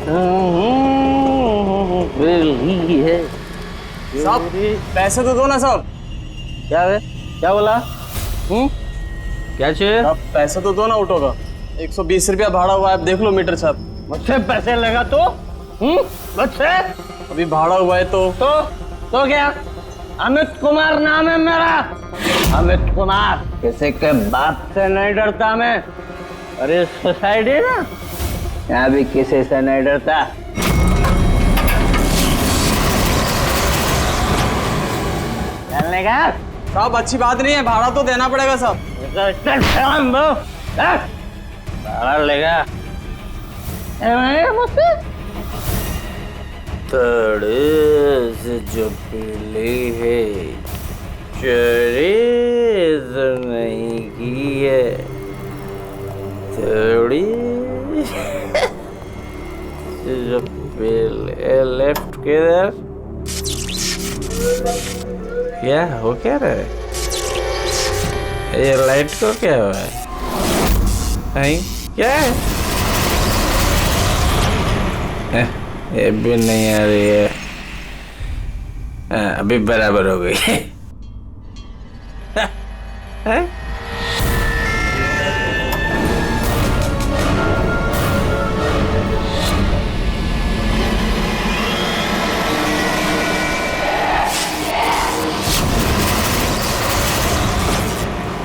है साहब पैसे तो दो ना साहब। क्या है? क्या बोला? क्या चाहिए? आप पैसे तो दो ना ऑटो का। 120 रुपया भाड़ा हुआ है, आप देख लो मीटर साहब। मुझसे पैसे लगा तो? मुझसे? अभी भाड़ा हुआ है तो क्या? अमित कुमार नाम है मेरा। अमित कुमार। किसी के बाप से नहीं डरता मैं। अरे सोसाइटी ना, यहाँ भी किसी से नहीं डरता। चलने का? साहब अच्छी बात नहीं है, भाड़ा तो देना पड़ेगा साहब। भाड़ा लेगा मुझसे? थोड़ी से जो पीली है, चोरी तो नहीं की है, थोड़ी जो पीली लेफ्ट किधर? क्या हो क्या रहा है? ये लाइट को क्या हुआ है? नहीं क्या है? ये भी नहीं आ रही है। अभी बराबर हो गई है?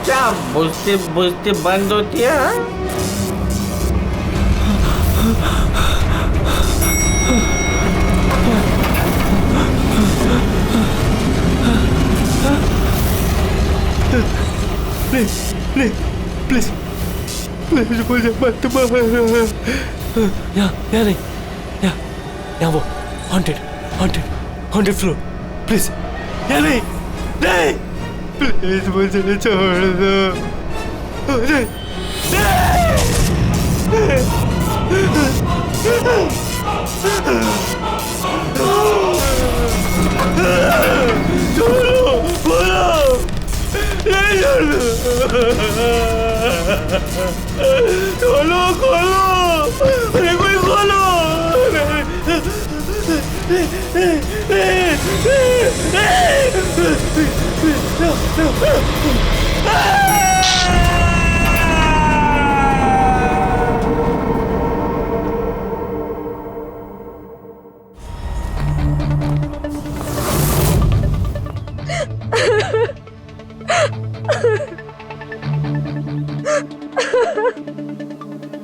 क्या बुझती बुझती बंद होती है? प्लीज मुझे मत मारो। यहाँ नहीं, यहाँ वो हॉन्टेड फ्लोर। प्लीज यहाँ नहीं, प्लीज मुझे छोड़ दो। छोड़ो, बोलो, खोलो, अरे कोई खोलो।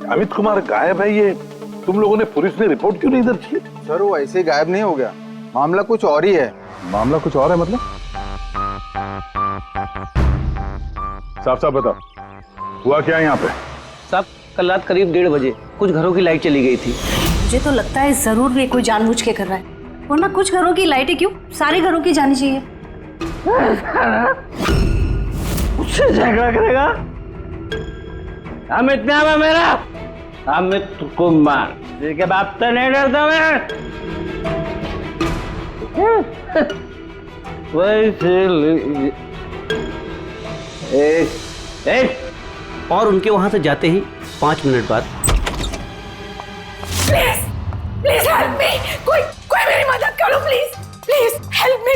अमित कुमार गायब है, ये तुम लोगों ने पुलिस ने रिपोर्ट क्यों नहीं दर्ज की? सर वो ऐसे गायब नहीं हो गया, मामला कुछ और ही है। मामला कुछ और है मतलब? साफ साफ बताओ, हुआ क्या यहाँ पे? साहब कल रात करीब 1:30 बजे कुछ घरों की लाइट चली गई थी। मुझे तो लगता है जरूर भी कोई जानबूझ के कर रहा है, वरना कुछ घरों की लाइटें क्यों, सारे घरों की जानी चाहिए। उससे झगड़ा करेगा? अमित नाम है मेरा, अमित कुमार। जिसके बाप से नहीं डरता मैं। और उनके वहां से जाते ही 5 मिनट बाद प्लीज हेल्प मी, कोई मेरी मदद करो प्लीज हेल्प मी।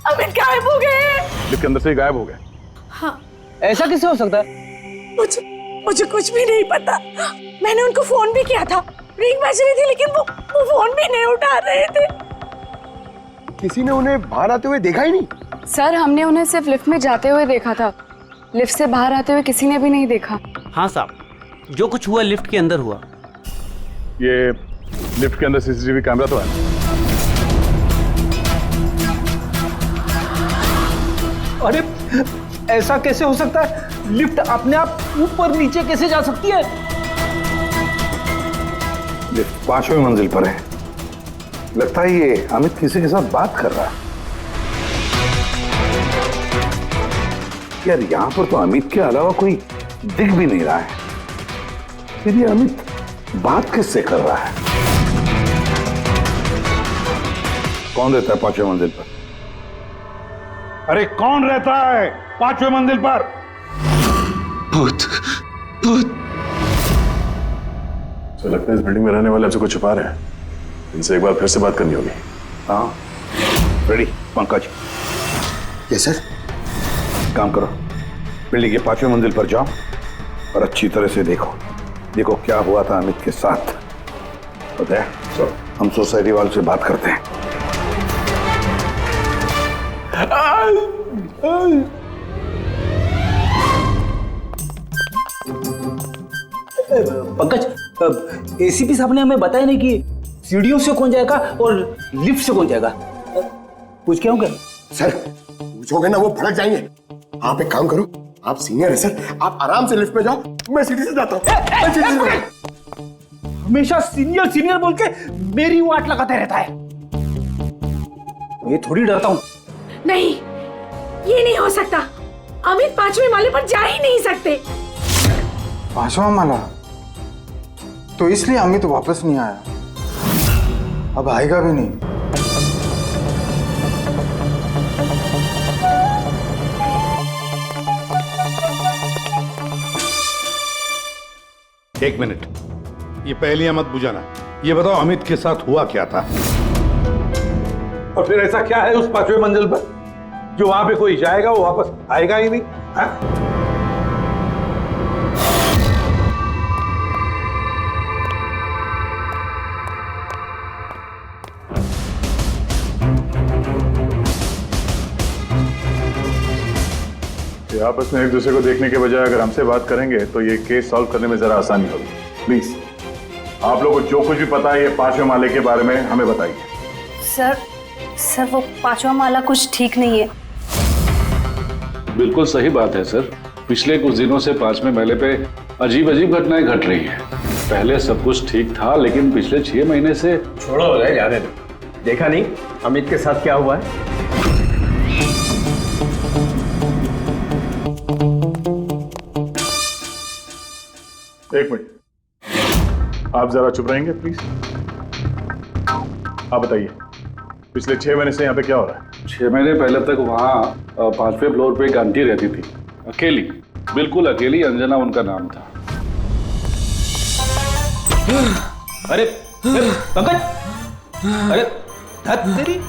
अमित गायब हो गए। लिफ्ट के अंदर से ही गायब हो गए? हाँ। ऐसा कैसे हो सकता है? मुझे कुछ भी नहीं पता। मैंने उनको फोन भी किया था, रिंग बज रही थी, लेकिन वो फोन भी नहीं उठा रहे थे। किसी ने उन्हें बाहर आते हुए देखा ही नहीं? सर हमने उन्हें सिर्फ लिफ्ट में जाते हुए देखा था, लिफ्ट से बाहर आते हुए किसी ने भी नहीं देखा। हाँ साहब, जो कुछ हुआ लिफ्ट के अंदर हुआ। ये लिफ्ट के अंदर सीसीटीवी कैमरा तो है? अरे ऐसा कैसे हो सकता है? लिफ्ट अपने आप ऊपर नीचे कैसे जा सकती है? लिफ्ट 5वीं मंजिल पर है। लगता है ये अमित किसी के साथ बात कर रहा है। यार यहाँ पर तो अमित के अलावा कोई दिख भी नहीं रहा है, फिर ये अमित बात किससे कर रहा है? कौन रहता है 5वीं मंजिल पर? अरे कौन रहता है 5वीं मंजिल पर? भूत भूत तो लगता है इस बिल्डिंग में रहने वाले हमसे कुछ छुपा रहे हैं। इनसे एक बार फिर से बात करनी होगी। हाँ रेडी पंकज। Yes sir. काम करो, बिल्डिंग के 5वें मंजिल पर जाओ और अच्छी तरह से देखो क्या हुआ था अमित के साथ। पता है हम सोसाइटी वालों से बात करते हैं। पंकज, एसीपी साहब ने हमें बताया नहीं कि सीढ़ियों से कौन जाएगा और लिफ्ट से कौन जाएगा। कुछ क्या होगा सर? पूछोगे ना वो भड़क जाएंगे। आप एक काम करो, आप सीनियर है सर, आप आराम से लिफ्ट में जाओ, मैं सीढ़ी से जाता हूँ। हमेशा सीनियर सीनियर बोल के मेरी वाट लगाता रहता है। मैं थोड़ी डरता हूँ। नहीं, ये नहीं हो सकता। अमित 5वें माले पर जा ही नहीं सकते। 5वां माला? तो इसलिए अमित वापस नहीं आया, अब आएगा भी नहीं। एक मिनट, ये पहलियां मत बुझाना। ये बताओ अमित के साथ हुआ क्या था? और फिर ऐसा क्या है उस 5वें मंजिल पर जो वहां पे कोई जाएगा वो वापस आएगा ही नहीं? हाँ? कि आपस में एक दूसरे को देखने के बजाय अगर हमसे बात करेंगे तो ये केस सॉल्व करने में जरा आसानी होगी। प्लीज आप लोगों को जो कुछ भी पता है ये 5वें माले के बारे में हमें बताइए। सर वो 5वां माला कुछ ठीक नहीं है। बिल्कुल सही बात है सर। पिछले कुछ दिनों से 5वें माले पे अजीब अजीब घटनाएं घट रही हैं। पहले सब कुछ ठीक था लेकिन पिछले 6 महीने से। छोड़ो जाने दो। देखा नहीं अमित के साथ क्या हुआ है? एक मिनट, आप जरा चुप रहेंगे प्लीज। आप बताइए पिछले 6 महीने से यहाँ पे क्या हो रहा है? 6 महीने पहले तक वहाँ 5वें फ्लोर पे एक आंटी रहती थी, अकेली, बिल्कुल अकेली। अंजना उनका नाम था। अरे पंकज, अरे तेरी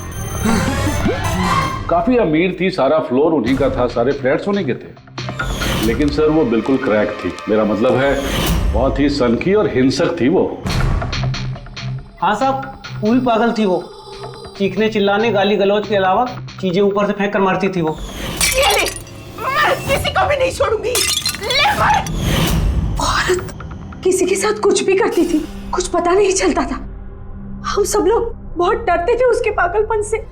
काफी अमीर थी, सारा फ्लोर उन्हीं का था, सारे फ्लैट्स उन्हीं के थे। लेकिन सर वो बिल्कुल क्रैक थी। मेरा मतलब है बहुत ही सनकी और हिंसक थी वो। हाँ साहब, पूरी पागल थी वो। चीखने चिल्लाने गाली गलौज के अलावा चीजें ऊपर से फेंक कर मारती थी वो। ये ले, मैं किसी को भी नहीं छोड़ूंगी। ले मार। औरत किसी के साथ कुछ भी करती थी, कुछ पता नहीं चलता था। हम सब लोग बहुत डरते थे उसके पागलपन से।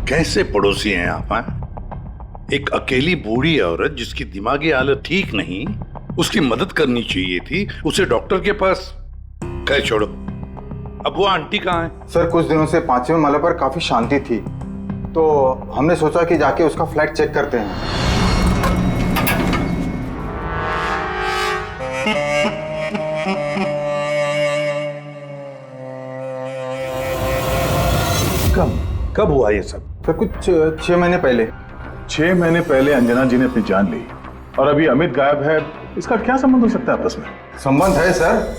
कैसे पड़ोसी हैं आप? एक अकेली बूढ़ी औरत जिसकी दिमागी हालत ठीक नहीं, उसकी मदद करनी चाहिए थी, उसे डॉक्टर के पास। कह छोड़ो, अब वो आंटी कहाँ है? सर कुछ दिनों से 5वें माला पर काफी शांति थी, तो हमने सोचा कि जाके उसका फ्लैट चेक करते हैं। कब हुआ ये सब? सर कुछ 6 महीने पहले। 6 महीने पहले अंजना जी ने अपनी जान ली और अभी अमित गायब है। इसका क्या संबंध हो सकता है आपस में? संबंध है सर।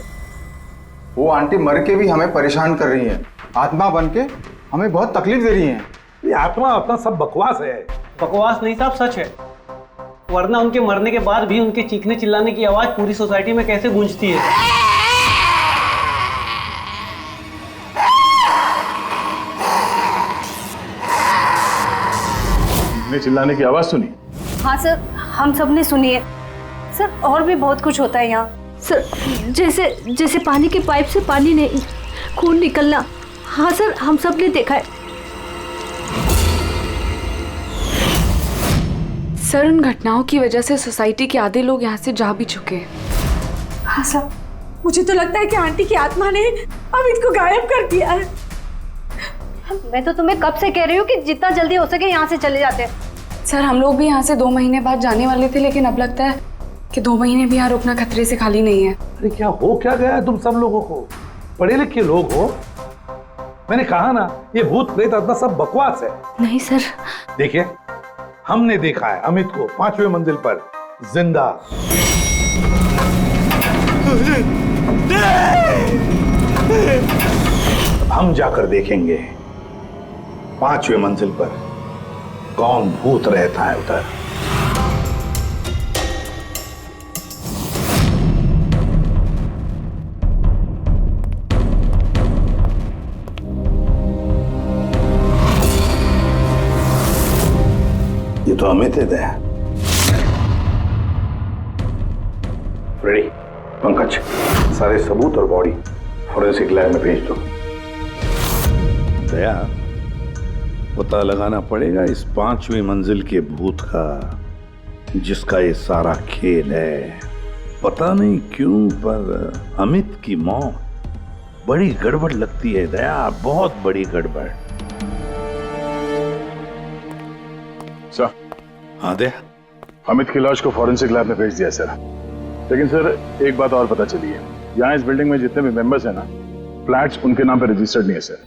वो आंटी मर के भी हमें परेशान कर रही है, आत्मा बन के हमें बहुत तकलीफ दे रही है। ये आत्मा अपना सब बकवास है। बकवास नहीं साहब, सच है। वरना उनके मरने के बाद भी उनके चीखने चिल्लाने की आवाज पूरी सोसाइटी में कैसे गूंजती है। चिल्लाने की आवाज सुनी? हाँ सर, हम सब ने सुनी है सर। और भी बहुत कुछ होता है यहाँ सर, जैसे पानी के पाइप से पानी नहीं, खून निकलना। हाँ सर, हम सब ने देखा है। सर उन घटनाओं की वजह से सोसाइटी के आधे लोग यहाँ से जा भी चुके हैं। हाँ सर, मुझे तो लगता है कि आंटी की आत्मा ने अमित को गायब कर दिया है। मैं तो तुम्हें कब से कह रही हूँ कि जितना जल्दी हो सके यहाँ से चले जाते हैं। सर हम लोग भी यहाँ से 2 महीने बाद जाने वाले थे, लेकिन अब लगता है कि 2 महीने भी यहाँ रुकना खतरे से खाली नहीं है। अरे क्या हो क्या गया है तुम सब लोगों को? पढ़े लिखे लोग हो, मैंने कहा ना, ये भूत प्रेत आत्मा सब बकवास है। नहीं सर। देखिए, हमने देखा है अमित को 5वें मंजिल पर जिंदा। अब हम जाकर देखेंगे 5वें मंजिल पर कौन भूत रहता है उधर। ये तो अमित है दया। रेडी पंकज, सारे सबूत और बॉडी फोरेंसिक लैब में भेज दो। दया, पता लगाना पड़ेगा इस 5वीं मंजिल के भूत का, जिसका ये सारा खेल है। पता नहीं क्यों पर अमित की मौत बड़ी गड़बड़ लगती है दया, बहुत बड़ी गड़बड़। सर। हाँ दया। अमित की लाश को फॉरेंसिक लैब में भेज दिया सर। लेकिन सर एक बात और पता चली है, यहाँ इस बिल्डिंग में जितने भी मेंबर्स हैं ना, फ्लैट्स उनके नाम पे रजिस्टर्ड नहीं है सर।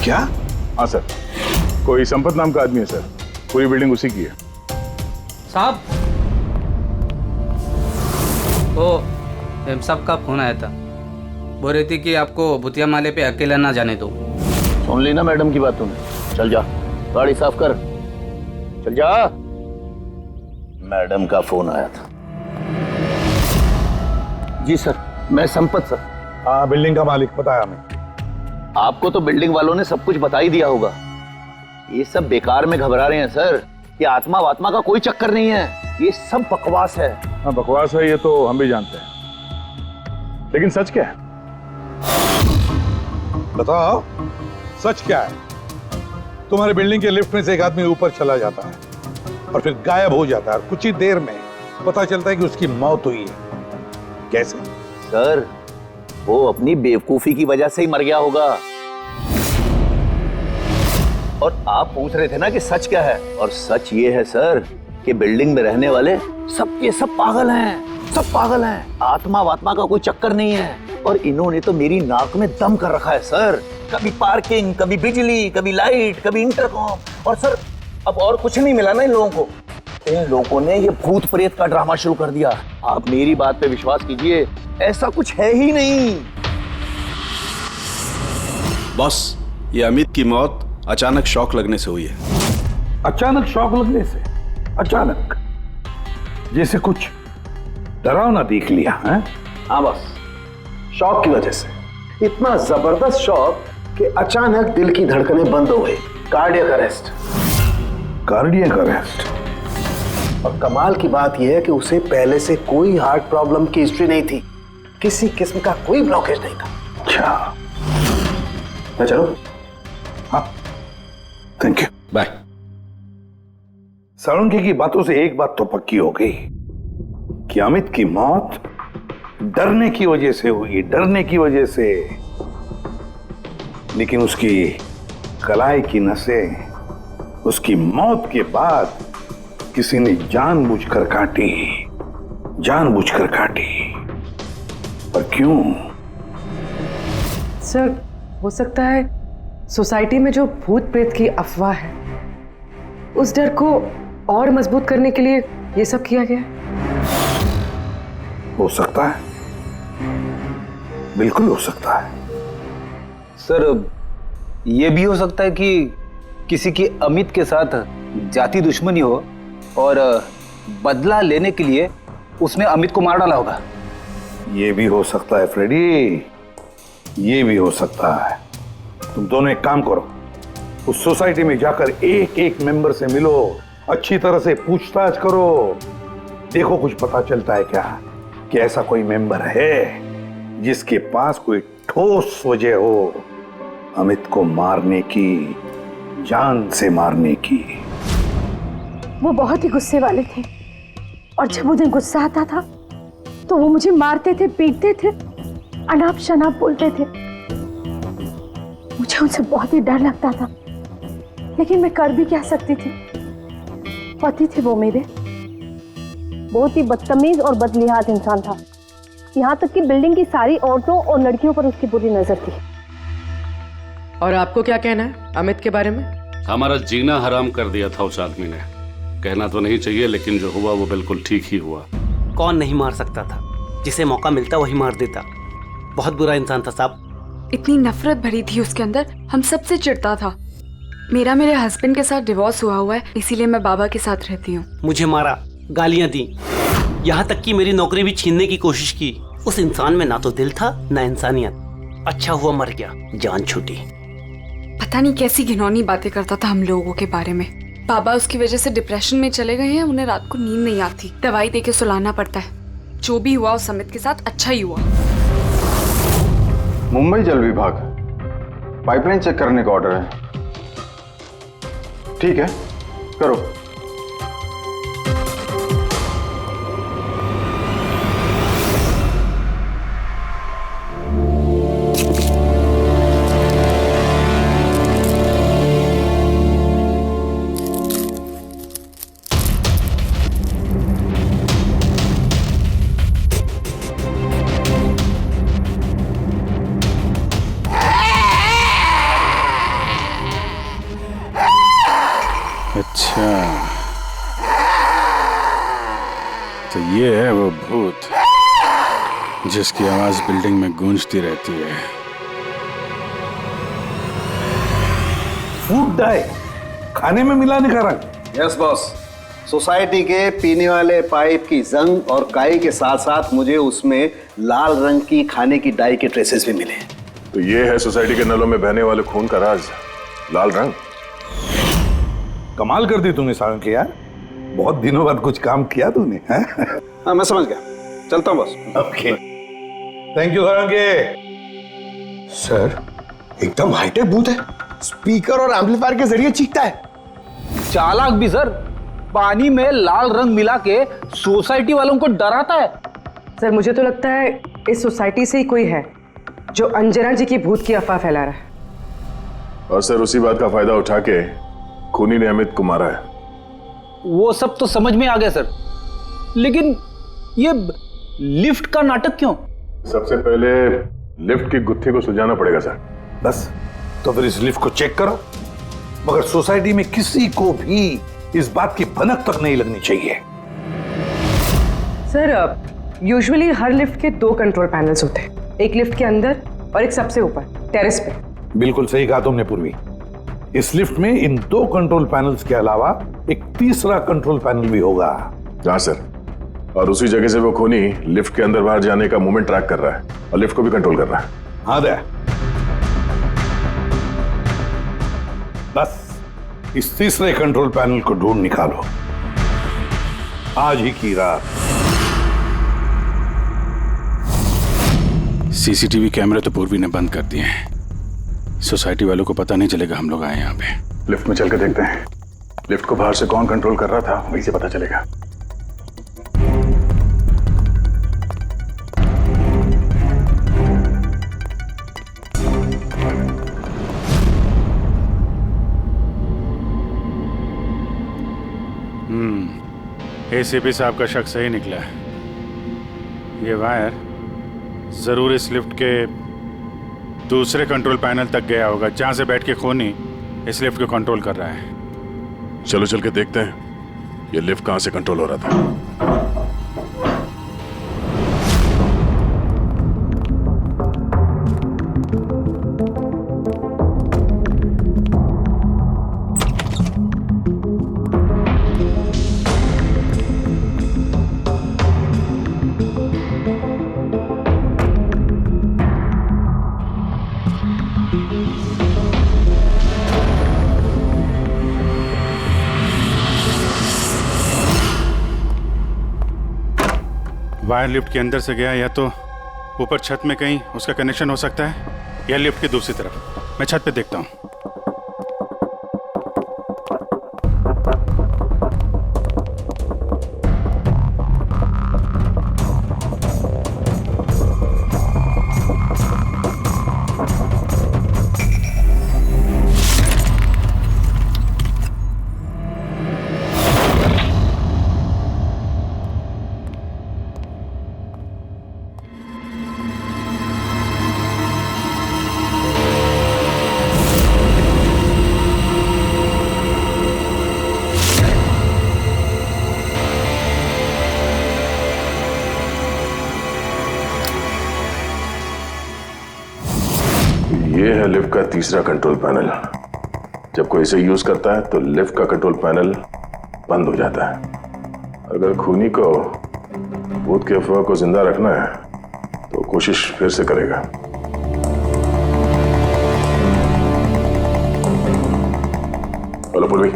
क्या? हाँ सर, कोई संपत नाम का आदमी है सर, पूरी बिल्डिंग उसी की है। साहब, वो एम साहब का फोन आया था, बोल रही थी कि आपको भूतिया माले पे अकेला ना जाने दो। सुन ली ना मैडम की बात तुमने? चल जा, गाड़ी साफ कर, चल जा। मैडम का फोन आया था। जी सर, मैं संपत सर। हाँ, बिल्डिंग का मालिक बताया हमें। आपको तो बिल्डिंग वालों ने सब कुछ बता ही दिया होगा। ये सब बेकार में घबरा रहे हैं सर। ये आत्मा वात्मा का कोई चक्कर नहीं है, ये सब बकवास है। हाँ बकवास है, ये तो हम भी जानते हैं, लेकिन सच क्या है? बताओ सच क्या है? तुम्हारे बिल्डिंग के लिफ्ट में से एक आदमी ऊपर चला जाता है और फिर गायब हो जाता है, और कुछ ही देर में पता चलता है कि उसकी मौत हुई है। कैसे? सर, वो अपनी बेवकूफी की वजह से ही मर गया होगा। और आप पूछ रहे थे ना कि सच क्या है, और सच ये है सर कि बिल्डिंग में रहने वाले सब के सब पागल हैं, सब पागल हैं। आत्मा वात्मा का कोई चक्कर नहीं है। और इन्होंने तो मेरी नाक में दम कर रखा है सर। कभी पार्किंग, कभी बिजली, कभी लाइट, कभी इंटरकॉम। और सर अब और कुछ नहीं मिला ना इन लोगों को। इन लोगों ने ये भूत प्रेत का ड्रामा शुरू कर दिया। आप मेरी बात पे विश्वास कीजिए, ऐसा कुछ है ही नहीं। बॉस, ये अमित की मौत अचानक शॉक लगने से हुई है। अचानक शॉक लगने से? अचानक? जैसे कुछ डरावना देख लिया है? हाँ बस, शॉक की वजह से। इतना जबरदस्त शॉक कि अचानक दिल की धड़कनें बंद हो गई। Cardiac arrest. Cardiac arrest? और कमाल की बात यह है कि उसे पहले से कोई हार्ट प्रॉब्लम की हिस्ट्री नहीं थी, किसी किस्म का कोई ब्लॉकेज नहीं था। अच्छा, मैं चलो? हाँ, थैंक यू, बाय। साळुंखे की बातों से एक बात तो पक्की हो गई कि अमित की मौत डरने की वजह से हुई, डरने की वजह से। लेकिन उसकी कलाई की नसें उसकी मौत के बाद किसी ने जानबूझकर काटी, जानबूझकर काटी। पर क्यों? सर, हो सकता है सोसाइटी में जो भूत प्रेत की अफवाह है, उस डर को और मजबूत करने के लिए ये सब किया गया। हो सकता है, बिल्कुल हो सकता है। सर, ये भी हो सकता है कि किसी की अमित के साथ जाति दुश्मनी हो और बदला लेने के लिए उसने अमित को मार डाला होगा। ये भी हो सकता है फ्रेडी, ये भी हो सकता है। तुम दोनों एक काम करो, उस सोसाइटी में जाकर एक एक मेंबर से मिलो, अच्छी तरह से पूछताछ करो। देखो कुछ पता चलता है क्या कि ऐसा कोई मेंबर है जिसके पास कोई ठोस वजह हो अमित को मारने की, जान से मारने की। वो बहुत ही गुस्से वाले थे, और जब उन्हें गुस्सा आता था तो वो मुझे मारते थे, पीटते थे, अनाप शनाप बोलते थे। मुझे उनसे बहुत ही डर लगता था, लेकिन मैं कर भी क्या सकती थी। पति थे वो मेरे। बहुत ही बदतमीज और बदलिहाज इंसान था। यहाँ तक कि बिल्डिंग की सारी औरतों और लड़कियों पर उसकी बुरी नजर थी। और आपको क्या कहना है अमित के बारे में? हमारा जीना हराम कर दिया था उस आदमी ने। कहना तो नहीं चाहिए, लेकिन जो हुआ वो बिल्कुल ठीक ही हुआ। कौन नहीं मार सकता था? जिसे मौका मिलता वही मार देता। बहुत बुरा इंसान था साहब। इतनी नफरत भरी थी उसके अंदर, हम सबसे चिढ़ता था। मेरे हस्बैंड के साथ डिवोर्स हुआ है, इसीलिए मैं बाबा के साथ रहती हूँ। मुझे मारा, गालियां दी, यहाँ तक कि मेरी नौकरी भी छीनने की कोशिश की। उस इंसान में ना तो दिल था ना इंसानियत। अच्छा हुआ मर गया, जान छूटी। पता नहीं कैसी घिनौनी बातें करता था हम लोगों के बारे में। बाबा उसकी वजह से डिप्रेशन में चले गए हैं। उन्हें रात को नींद नहीं आती, दवाई देके सुलाना पड़ता है। जो भी हुआ उस अमित के साथ अच्छा ही हुआ। मुंबई जल विभाग, पाइपलाइन चेक करने का ऑर्डर है। ठीक है, करो। अच्छा, तो ये है वो भूत जिसकी आवाज बिल्डिंग में गूंजती रहती है। फूड डाई खाने में मिलाने का रंग। यस बॉस, सोसाइटी के पीने वाले पाइप की जंग और काई के साथ साथ मुझे उसमें लाल रंग की खाने की डाई के ट्रेसेस भी मिले। तो ये है सोसाइटी के नलों में बहने वाले खून का राज, लाल रंग। कमाल कर दी तूने सारंग यार, बहुत दिनों बाद कुछ काम किया तूने। हाँ मैं समझ गया, चलता हूँ बस। Okay, thank you Sarang. Sir एकदम हाईटेक बूथ है, स्पीकर और एम्पलीफायर के जरिए चीखता है। चालाक भी सर, पानी में लाल रंग मिला के सोसाइटी वालों को डराता है। सर मुझे तो लगता है इस सोसाइटी से ही कोई है जो अंजना जी की भूत की अफवाह फैला रहा है। और सर उसी बात का फायदा उठा के खूनी ने अमित को मारा है। वो सब तो समझ में आ गया सर, लेकिन ये लिफ्ट का नाटक क्यों? सबसे पहले लिफ्ट की गुत्थी को सुलझाना पड़ेगा सर। बस, तो फिर इस लिफ्ट को चेक करो, मगर सोसाइटी में किसी को भी इस बात की भनक तक नहीं लगनी चाहिए। सर यूजुअली हर लिफ्ट के 2 कंट्रोल पैनल्स होते हैं, एक लिफ्ट के अंदर और एक सबसे ऊपर टेरेस पे। बिल्कुल सही कहा तुमने पूर्वी। इस लिफ्ट में इन 2 कंट्रोल पैनल्स के अलावा एक तीसरा कंट्रोल पैनल भी होगा। हाँ सर, और उसी जगह से वो खूनी लिफ्ट के अंदर बाहर जाने का मूवमेंट ट्रैक कर रहा है और लिफ्ट को भी कंट्रोल कर रहा है। हाँ दे, बस इस तीसरे कंट्रोल पैनल को ढूंढ निकालो आज ही की रात। सीसीटीवी कैमरे तो पूर्वी ने बंद कर दिए हैं। सोसाइटी वालों को पता नहीं चलेगा हम लोग आए यहाँ पे। लिफ्ट में चल के देखते हैं, लिफ्ट को बाहर से कौन कंट्रोल कर रहा था वहीं से पता चलेगा। एसीपी साहब का शक सही निकला। ये वायर जरूर इस लिफ्ट के दूसरे कंट्रोल पैनल तक गया होगा, जहां से बैठ के खूनी इस लिफ्ट को कंट्रोल कर रहा है। चलो चल के देखते हैं ये लिफ्ट कहां से कंट्रोल हो रहा था। वायर लिफ्ट के अंदर से गया, या तो ऊपर छत में कहीं उसका कनेक्शन हो सकता है, या लिफ्ट की दूसरी तरफ। मैं छत पे देखता हूँ। लिफ्ट का तीसरा कंट्रोल पैनल। जब कोई इसे यूज करता है तो लिफ्ट का कंट्रोल पैनल बंद हो जाता है। अगर खूनी को भूत की अफवाह को जिंदा रखना है तो कोशिश फिर से करेगा। हेलो पूर्वी।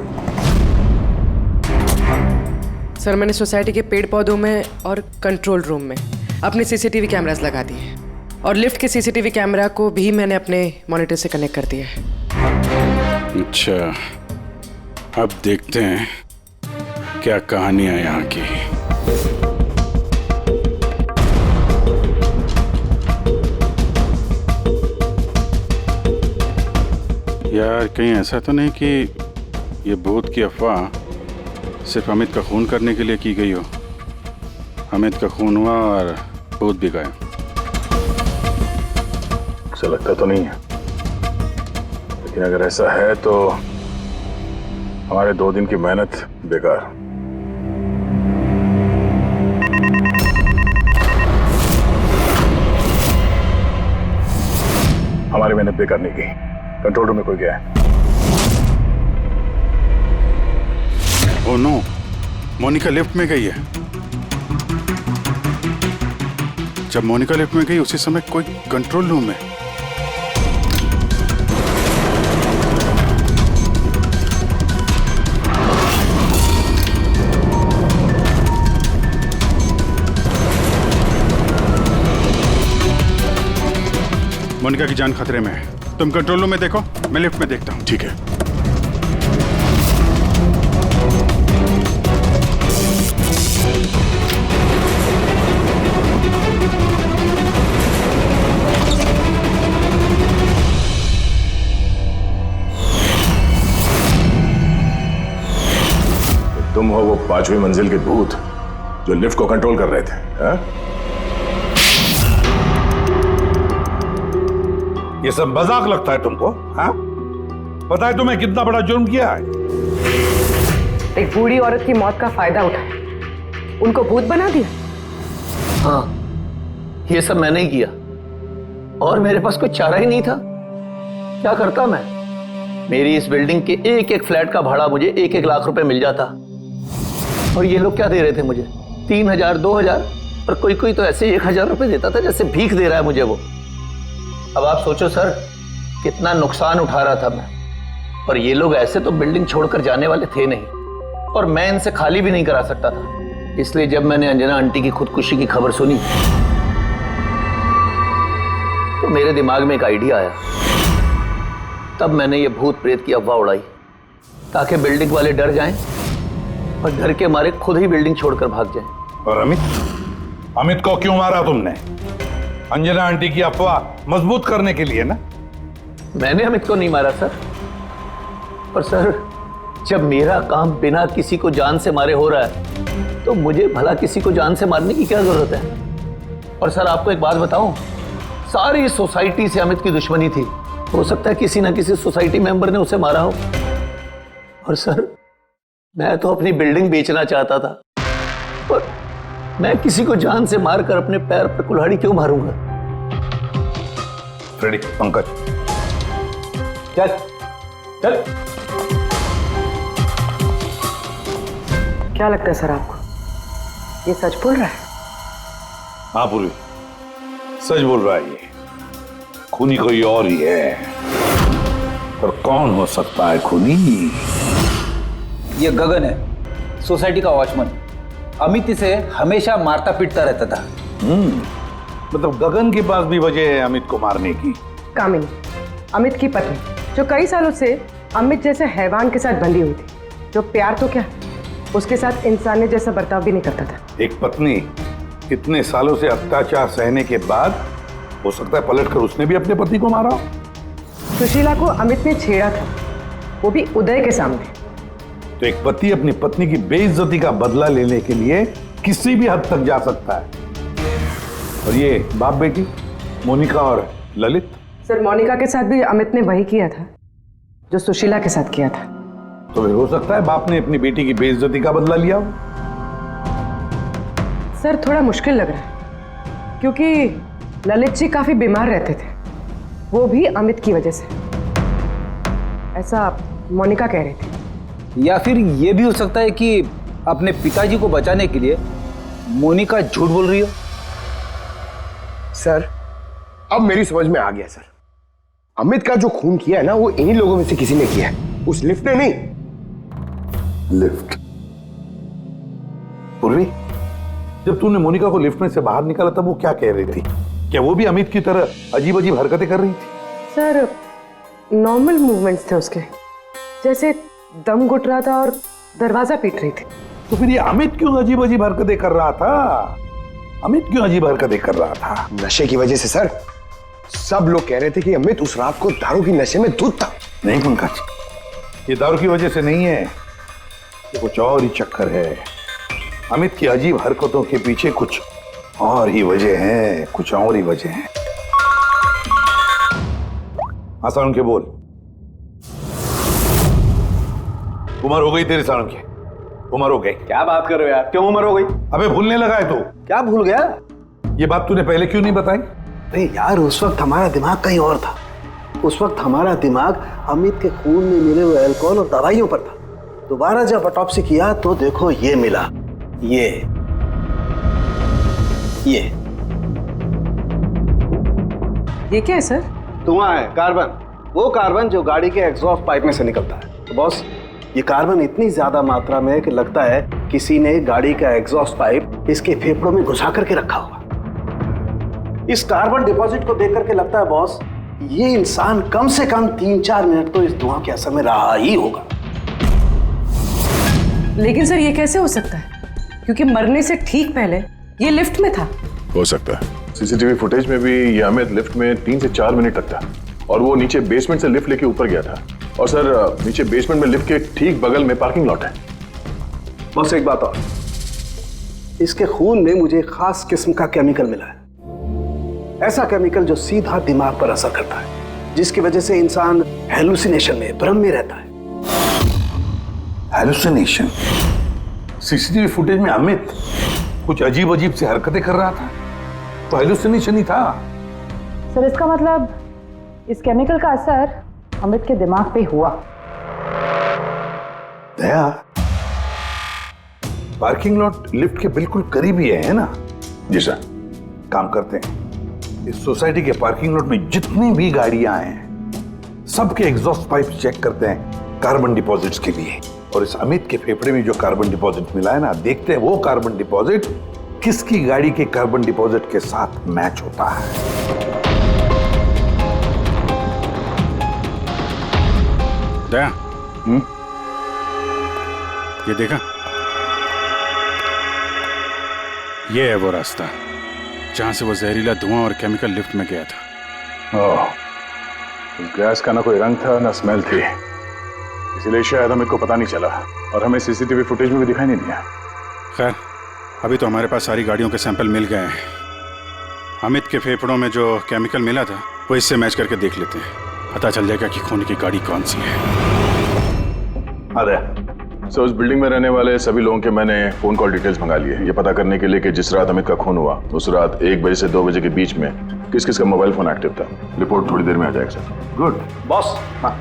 सर मैंने सोसाइटी के पेड़ पौधों में और कंट्रोल रूम में अपने सीसीटीवी कैमरास लगा दिए हैं और लिफ्ट के सीसीटीवी कैमरा को भी मैंने अपने मॉनिटर से कनेक्ट कर दिया है। अच्छा, अब देखते हैं क्या कहानी है यहाँ की। यार कहीं ऐसा तो नहीं कि ये भूत की अफवाह सिर्फ अमित का खून करने के लिए की गई हो। अमित का खून हुआ और भूत भी गए। ऐसा लगता तो नहीं है, लेकिन अगर ऐसा है तो हमारे 2 दिन की मेहनत बेकार। हमारी मेहनत बेकार नहीं की। कंट्रोल रूम में कोई गया है? ओह नो, मोनिका लिफ्ट में गई है। जब मोनिका लिफ्ट में गई उसी समय कोई कंट्रोल रूम में। मोनिका की जान खतरे में है। तुम कंट्रोल रूम में देखो, मैं लिफ्ट में देखता हूँ। ठीक है। तुम हो वो 5वीं मंजिल के भूत जो लिफ्ट को कंट्रोल कर रहे थे, हा? ये सब मजाक लगता है तुमको? हाँ? पता है तुम्हें कितना बड़ा जुर्म किया है? एक बूढ़ी औरत की मौत का फायदा उठाया, उनको भूत बना दिया। हाँ, ये सब मैंने ही किया और मेरे पास कोई चारा ही नहीं था। क्या करता मैं? मेरी इस बिल्डिंग के एक एक फ्लैट का भाड़ा मुझे 1-1 लाख रुपए मिल जाता और ये लोग क्या दे रहे थे मुझे? 3,000, 2,000 और कोई कोई तो ऐसे 1,000 रुपए देता था जैसे भीख दे रहा है मुझे वो। अब आप सोचो सर, कितना नुकसान उठा रहा था मैं। और ये लोग ऐसे तो बिल्डिंग छोड़कर जाने वाले थे नहीं और मैं इनसे खाली भी नहीं करा सकता था। इसलिए जब मैंने अंजना आंटी की खुदकुशी की खबर सुनी तो मेरे दिमाग में एक आइडिया आया। तब मैंने ये भूत प्रेत की अफवाह उड़ाई ताकि बिल्डिंग वाले डर जाएं और डर के मारे खुद ही बिल्डिंग छोड़कर भाग जाएं। और अमित को क्यों मारा तुमने? अंजना आंटी की अफवाह मजबूत करने के लिए ना? मैंने अमित को नहीं मारा सर। पर सर, जब मेरा काम बिना किसी को जान से मारे हो रहा है तो मुझे भला किसी को जान से मारने की क्या जरूरत है? और सर आपको एक बात बताऊं, सारी सोसाइटी से अमित की दुश्मनी थी। हो सकता है किसी ना किसी सोसाइटी मेंबर ने उसे मारा हो। और सर, मैं तो अपनी बिल्डिंग बेचना चाहता था, पर मैं किसी को जान से मारकर अपने पैर पर कुल्हाड़ी क्यों मारूंगा? फ्रेडी, पंकज, चल चल। क्या लगता है सर आपको, ये सच बोल रहा है? हाँ पूर्वी, सच बोल रहा है। ये खूनी कोई और ही है, पर कौन हो सकता है खूनी? ये गगन है, सोसाइटी का वॉचमैन। अमित इसे हमेशा मारता पीटता रहता था। मतलब गगन के पास भी वजह है अमित को मारने की। कामिनी, अमित की पत्नी, जो कई सालों से अमित जैसे हैवान के साथ बंधी हुई थी, जो प्यार तो क्या उसके साथ इंसानियत जैसा बर्ताव भी नहीं करता था। एक पत्नी इतने सालों से अत्याचार सहने के बाद हो सकता है पलटकर उसने भी अपने पति को मारा हो। सुशीला को अमित ने छेड़ा था, वो भी उदय के सामने। तो एक पति अपनी पत्नी की बेइज्जती का बदला लेने के लिए किसी भी हद तक जा सकता है। और ये बाप बेटी मोनिका और ललित। सर, मोनिका के साथ भी अमित ने वही किया था जो सुशीला के साथ किया था। तो फिर हो सकता है बाप ने अपनी बेटी की बेइज्जती का बदला लिया हो। सर, थोड़ा मुश्किल लग रहा है क्योंकि ललित जी काफी बीमार रहते थे, वो भी अमित की वजह से। ऐसा मोनिका कह रही थी। या फिर ये भी हो सकता है कि अपने पिताजी को बचाने के लिए मोनिका झूठ बोल रही हो। सर अब मेरी समझ में आ गया सर, अमित का जो खून किया है ना वो इन्हीं लोगों में से किसी ने किया है, उस लिफ्ट ने नहीं। लिफ्ट? पूर्वी, जब तूने मोनिका को लिफ्ट में से बाहर निकाला तब वो क्या कह रही थी? क्या वो भी अमित की तरह अजीब अजीब हरकतें कर रही थी? सर नॉर्मल मूवमेंट्स थे उसके, जैसे दम घुट रहा था और दरवाजा पीट रही थी। तो फिर ये अमित क्यों अजीब अजीब हरकतें कर रहा था? अमित क्यों अजीब हरकतें कर रहा था? नशे की वजह से सर। सब लोग कह रहे थे कि अमित उस रात को दारू की नशे में धुत था। नहीं पंकज, ये दारू की वजह से नहीं है, ये कुछ और ही चक्कर है। अमित की अजीब हरकतों के पीछे कुछ और ही वजह है, कुछ और ही वजह है। हाँ सालुंखे बोल। उम्र हो गई तेरी सालुंखे, उम्र हो गई। क्या बात कर रहे हो यार, क्यों उम्र हो गई? अबे भूलने लगा है तू। क्या भूल गया? ये बात तूने पहले क्यों नहीं बताई? अरे यार उस वक्त हमारा दिमाग कहीं और था। उस वक्त हमारा दिमाग अमित के खून में मिले हुए अल्कोहल और दवाइयों पर था। दोबारा जब ऑटोप्सी किया तो देखो ये मिला, ये क्या है सर? धुआं है, कार्बन। वो कार्बन जो गाड़ी के एग्जॉस्ट पाइप में से निकलता है। तो बॉस ये कार्बन इतनी ज्यादा मात्रा में कि लगता है किसी ने गाड़ी का एग्जॉस्ट पाइप इसके फेफड़ों में घुसा करके रखा हुआ। इस कार्बन डिपॉजिट को देख करके लगता है बॉस ये इंसान कम से कम 3-4 मिनट तो इस धुआं के असर में रहा ही होगा। लेकिन सर ये कैसे हो सकता है, क्योंकि मरने से ठीक पहले ये लिफ्ट में था। हो सकता है। सीसीटीवी फुटेज में भी ये अमित लिफ्ट में 3 से 4 मिनट तक था और वो नीचे बेसमेंट से लिफ्ट लेके ऊपर गया था। और सर नीचे बेसमेंट में लिफ्ट के ठीक बगल में पार्किंग लॉट है। बस एक बात और, इसके खून में मुझे एक खास किस्म का केमिकल मिला है। ऐसा केमिकल जो सीधा दिमाग पर असर करता है, जिसकी वजह से इंसान हेलुसिनेशन में, भ्रम में रहता है। हेलुसिनेशन? सीसीटीवी फुटेज में अमित कुछ अजीब अजीब सी हरकतें कर रहा था, तो हेलुसिनेशन ही था। सर इसका मतलब इस केमिकल का असर अमित के दिमाग पे हुआ। दया, पार्किंग लॉट लिफ्ट के बिल्कुल करीब ही है ना? जी सर। काम करते हैं, इस सोसाइटी के पार्किंग लॉट में जितनी भी गाड़ियां हैं सबके एग्जॉस्ट पाइप चेक करते हैं कार्बन डिपॉजिट्स के लिए। और इस अमित के फेफड़े में जो कार्बन डिपॉजिट मिला है ना, देखते हैं वो कार्बन डिपॉजिट किसकी गाड़ी के कार्बन डिपॉजिट के साथ मैच होता है। दया, ये देखा, ये है वो रास्ता जहां से वो जहरीला धुआं और केमिकल लिफ्ट में गया था। ओह, उस गैस का ना कोई रंग था ना स्मेल थी, इसलिए शायद हमें को पता नहीं चला और हमें सीसीटीवी फुटेज में भी दिखाई नहीं दिया। खैर, अभी तो हमारे पास सारी गाड़ियों के सैंपल मिल गए हैं। अमित के फेफड़ों में जो केमिकल मिला था वो इससे मैच करके देख लेते हैं, पता चल जाएगा कि खून की गाड़ी कौन सी है। अरे सो उस बिल्डिंग में रहने वाले सभी लोगों के मैंने फोन कॉल डिटेल्स मंगा लिए, ये पता करने के लिए कि जिस रात अमित का खून हुआ उस रात 1 बजे से 2 बजे के बीच में किस किस का मोबाइल फोन एक्टिव था। रिपोर्ट थोड़ी देर में आ जाएगा सर। Good boss. हाँ,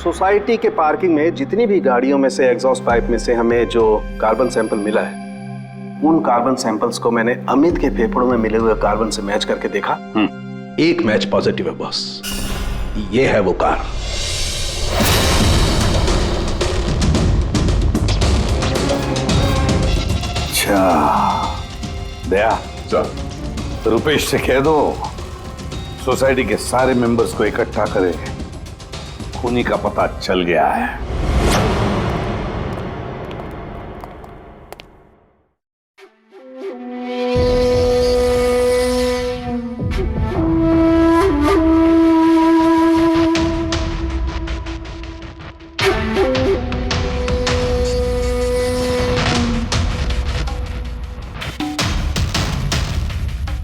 सोसाइटी के पार्किंग में जितनी भी गाड़ियों में से एग्जॉस्ट पाइप में से हमें जो कार्बन सैंपल मिला है, उन कार्बन सैंपल्स को मैंने अमित के फेफड़ों में मिले हुए कार्बन से मैच करके देखा। एक मैच पॉजिटिव है बॉस, ये है वो कार। अच्छा दया, सर रुपेश से कह दो सोसाइटी के सारे मेंबर्स को इकट्ठा करें, खूनी का पता चल गया है।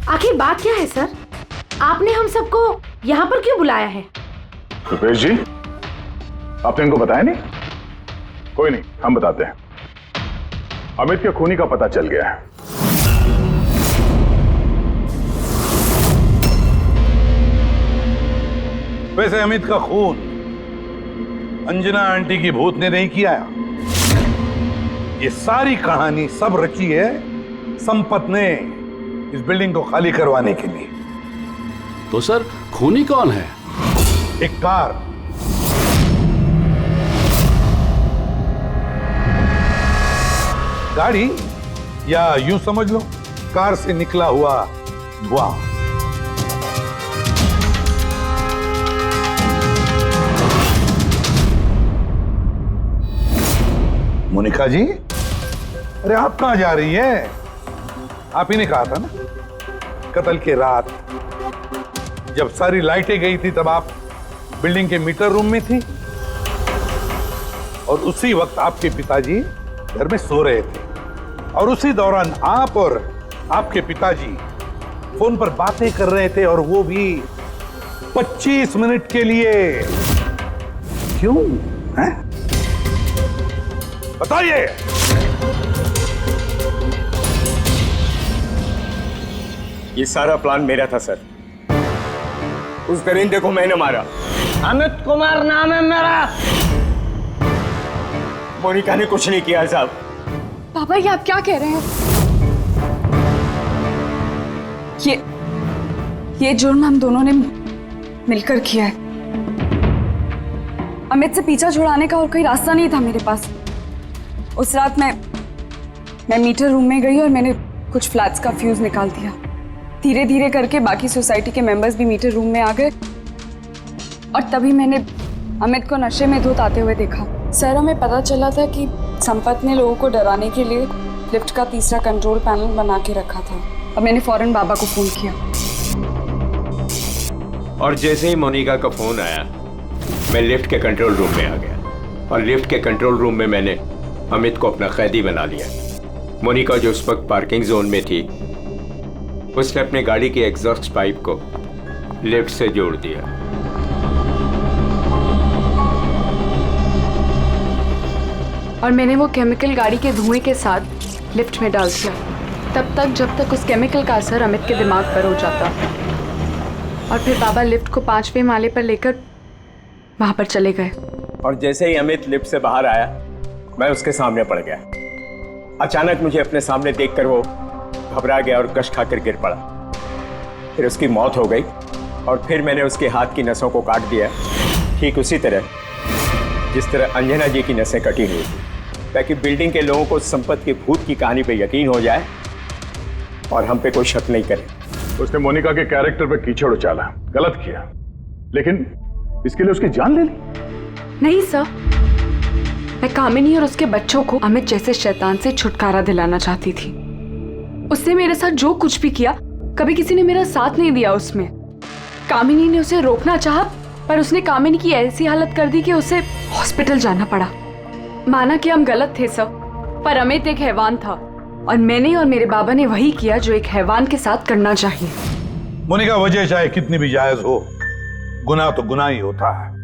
आखिर बात क्या है सर? आपने हम सबको यहाँ पर क्यों बुलाया है? रुपेश जी, आपने इनको बताया नहीं? कोई नहीं, हम बताते हैं। अमित के खूनी का पता चल गया है। वैसे अमित का खून अंजना आंटी की भूत ने नहीं किया। ये सारी कहानी सब रची है संपत ने इस बिल्डिंग को खाली करवाने के लिए। तो सर खूनी कौन है? एक कार। गाड़ी, या यूं समझ लो कार से निकला हुआ धुआं। मोनिका जी, अरे आप कहां जा रही है? आप ही ने कहा था ना कत्ल के रात जब सारी लाइटें गई थी तब आप बिल्डिंग के मीटर रूम में थी और उसी वक्त आपके पिताजी घर में सो रहे थे और उसी दौरान आप और आपके पिताजी फोन पर बातें कर रहे थे और वो भी 25 मिनट के लिए। क्यों है? बताइए। ये सारा प्लान मेरा था सर। उस दरिंदे को मैंने मारा। अमित कुमार नाम है मेरा। मोनिका ने कुछ नहीं किया साहब। पापा ये आप क्या कह रहे हैं? ये जुर्म हम दोनों ने मिलकर किया है। अमित से पीछा छुड़ाने का और कोई रास्ता नहीं था मेरे पास। उस रात मैं मीटर रूम में गई और मैंने कुछ फ्लैट्स का फ्यूज निकाल दिया। धीरे धीरे करके बाकी सोसाइटी के मेंबर्स भी मीटर रूम में आ गए और तभी मैंने अमित को नशे में धुत आते हुए देखा। सर हमें पता चला था कि संपत ने लोगों को डराने के लिए लिफ्ट का तीसरा कंट्रोल पैनल बना के रखा था और मैंने फौरन बाबा को फोन किया। और जैसे ही मोनिका का फोन आया मैं लिफ्ट के कंट्रोल रूम में आ गया और लिफ्ट के कंट्रोल रूम में मैंने अमित को अपना कैदी बना लिया। मोनिका जो उस वक्त पार्किंग जोन में थी उसने अपनी गाड़ी की एग्जॉस्ट पाइप को लिफ्ट से जोड़ दिया। और मैंने वो केमिकल गाड़ी के धुएं के साथ लिफ्ट में डाल दिया तब तक जब तक उस केमिकल का असर अमित के दिमाग पर हो जाता। और फिर बाबा लिफ्ट को 5वें माले पर लेकर वहां पर चले गए। और जैसे ही अमित लिफ्ट से बाहर आया मैं उसके सामने पड़ गया। अचानक मुझे अपने सामने देखकर वो घबरा गया और गश खाकर गिर पड़ा। फिर उसकी मौत हो गई और फिर मैंने उसके हाथ की नसों को काट दिया, ठीक उसी तरह जिस तरह अंजना जी की नसें कटी हुई थी, ताकि बिल्डिंग के लोगों को संपत के भूत की कहानी पे यकीन हो जाए और हम पे कोई शक नहीं करे। उसने मोनिका के कैरेक्टर पे कीचड़ उछाला, गलत किया, लेकिन इसके लिए उसकी जान ले ली। नहीं सर, मैं कामिनी और उसके बच्चों को अमित जैसे शैतान से छुटकारा दिलाना चाहती थी। उसने मेरे साथ जो कुछ भी किया कभी किसी ने मेरा साथ नहीं दिया उसमें। कामिनी ने उसे रोकना चाहा पर उसने कामिनी की ऐसी हालत कर दी कि उसे हॉस्पिटल जाना पड़ा। माना कि हम गलत थे सब, पर अमित एक हैवान था और मैंने और मेरे बाबा ने वही किया जो एक हैवान के साथ करना चाहिए। मोनिका, वजह चाहे कितनी भी जायज हो, गुनाह तो गुनाह ही होता है।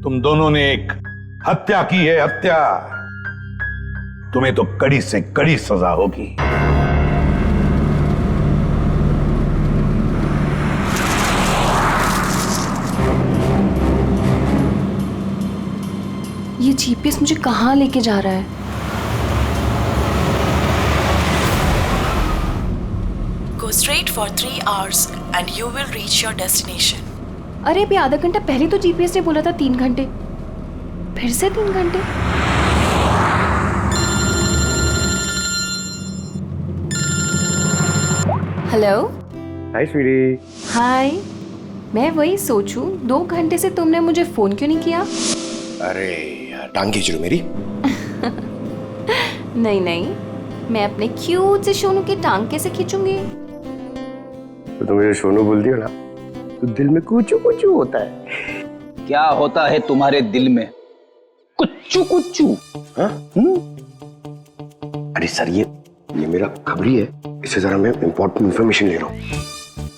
तुम दोनों ने एक हत्या की है, हत्या। तुम्हें तो कड़ी से कड़ी सजा होगी। ये जीपीएस मुझे कहाँ लेके जा रहा है? Go straight for 3 hours and you will reach your destination. अरे अभी आधा घंटा पहले तो जीपीएस ने बोला था 3 घंटे, फिर से 3 घंटे। हेलो। हाय स्वीटी। हाय। मैं वही सोचूं 2 घंटे से तुमने मुझे फोन क्यों नहीं किया? अरे यार, टांग खींच लो मेरी। नहीं नहीं, मैं अपने क्यूट से सोनू की टांग कैसे खींचूंगी? तो तुम मुझे सोनू बोल दियो ना तो दिल में कुचू कुचू होता है। क्या होता है तुम्हारे दिल में? कुच्चू कुच्चू। हाँ? अरे सर, ये मेरा खबरी है, इससे जरा मैं इंपॉर्टेंट इंफॉर्मेशन ले रहा हूँ।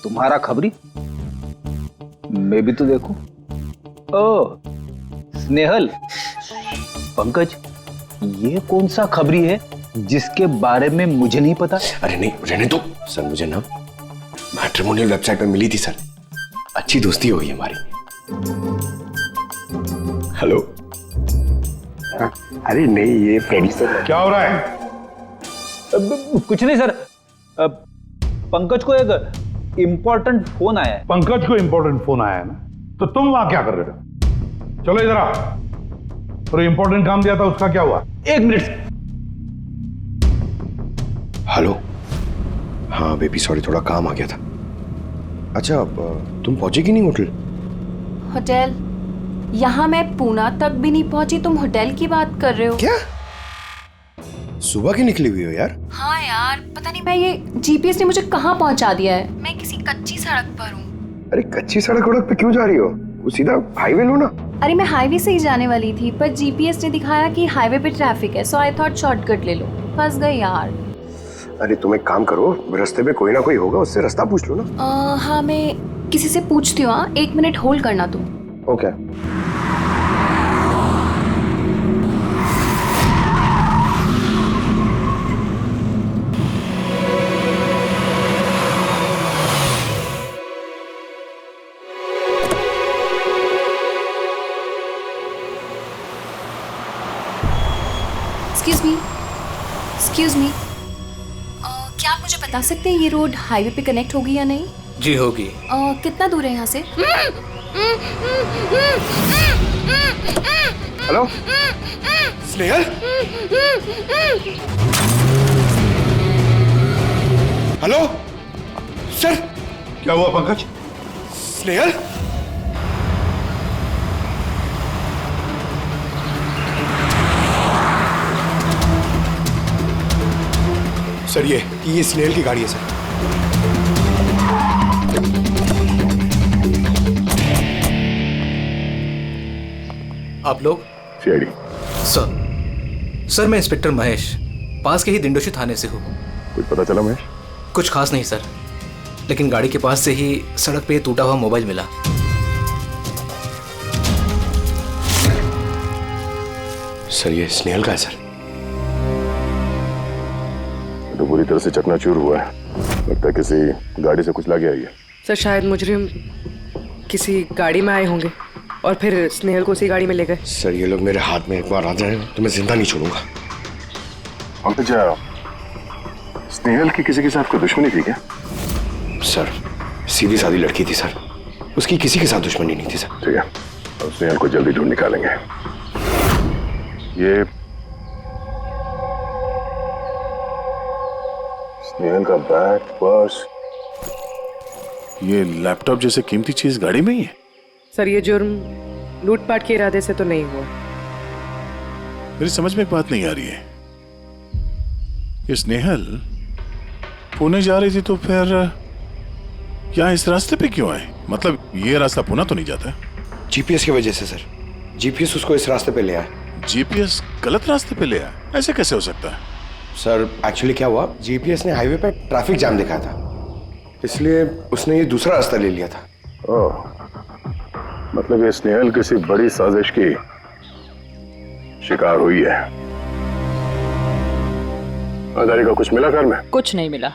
तुम्हारा खबरी? मैं भी तो देखूं। ओ स्नेहल, पंकज, ये कौन सा खबरी है जिसके बारे में मुझे नहीं पता? अरे नहीं, रहने दो सर। मुझे ना मैट्रिमोनियल वेबसाइट पर मिली थी सर, अच्छी दोस्ती हो गई हमारी। हेलो। अरे नहीं, ये फ्रेडी सर। क्या हो रहा है? कुछ नहीं सर, पंकज को एक इम्पोर्टेंट फोन आया है। पंकज को इम्पोर्टेंट फोन आया है ना, तो तुम वहां क्या कर रहे थे? चलो इधर आओ। और इम्पोर्टेंट काम दिया था, उसका क्या हुआ? 1 मिनट। हेलो। हाँ बेबी सॉरी, थोड़ा काम आ गया था। अच्छा तुम पहुंची कि नहीं होटल? होटल? यहाँ मैं पूना तक भी नहीं पहुंची, तुम होटल की बात कर रहे हो? क्या सुबह की निकली हुई हो यार? हाँ यार, पता नहीं मैं ये जीपीएस ने मुझे कहाँ पहुंचा दिया है। मैं किसी कच्ची सड़क पर हूँ। अरे कच्ची सड़क पे क्यों जा रही हो? वो सीधा हाईवे लो ना। अरे मैं हाईवे से ही जाने वाली थी, पर जीपीएस ने दिखाया कि हाईवे पे ट्रैफिक है, सो आई थॉट शॉर्टकट ले लो। फंस गई यार। अरे तुम एक काम करो, रास्ते पे कोई ना कोई होगा, उससे रास्ता पूछ लो ना। हाँ मैं किसी से पूछती हूँ। 1 मिनट होल्ड करना तुम। ओके। एक्सक्यूज मी, क्या आप मुझे बता सकते हैं ये रोड हाईवे पे कनेक्ट होगी या नहीं? जी होगी। कितना दूर है यहाँ से? हेलो स्नेहल। Hello sir. क्या हुआ पंकज? स्नेहल। सर ये स्नेहल की गाड़ी है सर। आप लोग? सीआईडी। सर मैं इंस्पेक्टर महेश, पास के ही दिंडोशी थाने से हूँ। कुछ पता चला महेश? कुछ खास नहीं सर, लेकिन गाड़ी के पास से ही सड़क पे टूटा हुआ मोबाइल मिला। सर ये स्नेहल का है सर। तो पूरी तरह से चकनाचूर हुआ है, लगता है किसी गाड़ी से कुछ लागे आई है। सर शायद मुजरिम किसी गाड़ी में आए होंगे और फिर स्नेहल को उसी गाड़ी में ले गए। सर ये लोग मेरे हाथ में एक बार आ जाए तो मैं जिंदा नहीं छोड़ूंगा। अच्छा, स्नेहल की किसी के साथ कोई दुश्मनी थी क्या? सर सीधी सादी लड़की थी सर, उसकी किसी के साथ दुश्मनी नहीं थी सर। ठीक है, अब स्नेहल को जल्दी ढूंढ निकालेंगे। ये स्नेहल का बैग, पर्स, ये लैपटॉप जैसे कीमती चीज गाड़ी में ही है। सर ये जुर्म लूटपाट के इरादे से तो नहीं हुआ। मेरी समझ में एक बात नहीं आ रही है, ये स्नेहल पुणे जा रही थी तो फिर यहाँ इस रास्ते पे क्यों आए? मतलब ये रास्ता पुणे तो नहीं जाता? जीपीएस की वजह से सर, जीपीएस उसको इस रास्ते पे ले आया। जीपीएस गलत रास्ते पे ले आया? ऐसे कैसे हो सकता है? सर एक्चुअली क्या हुआ, जीपीएस ने हाईवे पे ट्रैफिक जाम दिखाया था, इसलिए उसने ये दूसरा रास्ता ले लिया था। ओह, मतलब ये स्नेहल किसी बड़ी साजिश की शिकार हुई है। आधारी का कुछ मिला घर में? कुछ नहीं मिला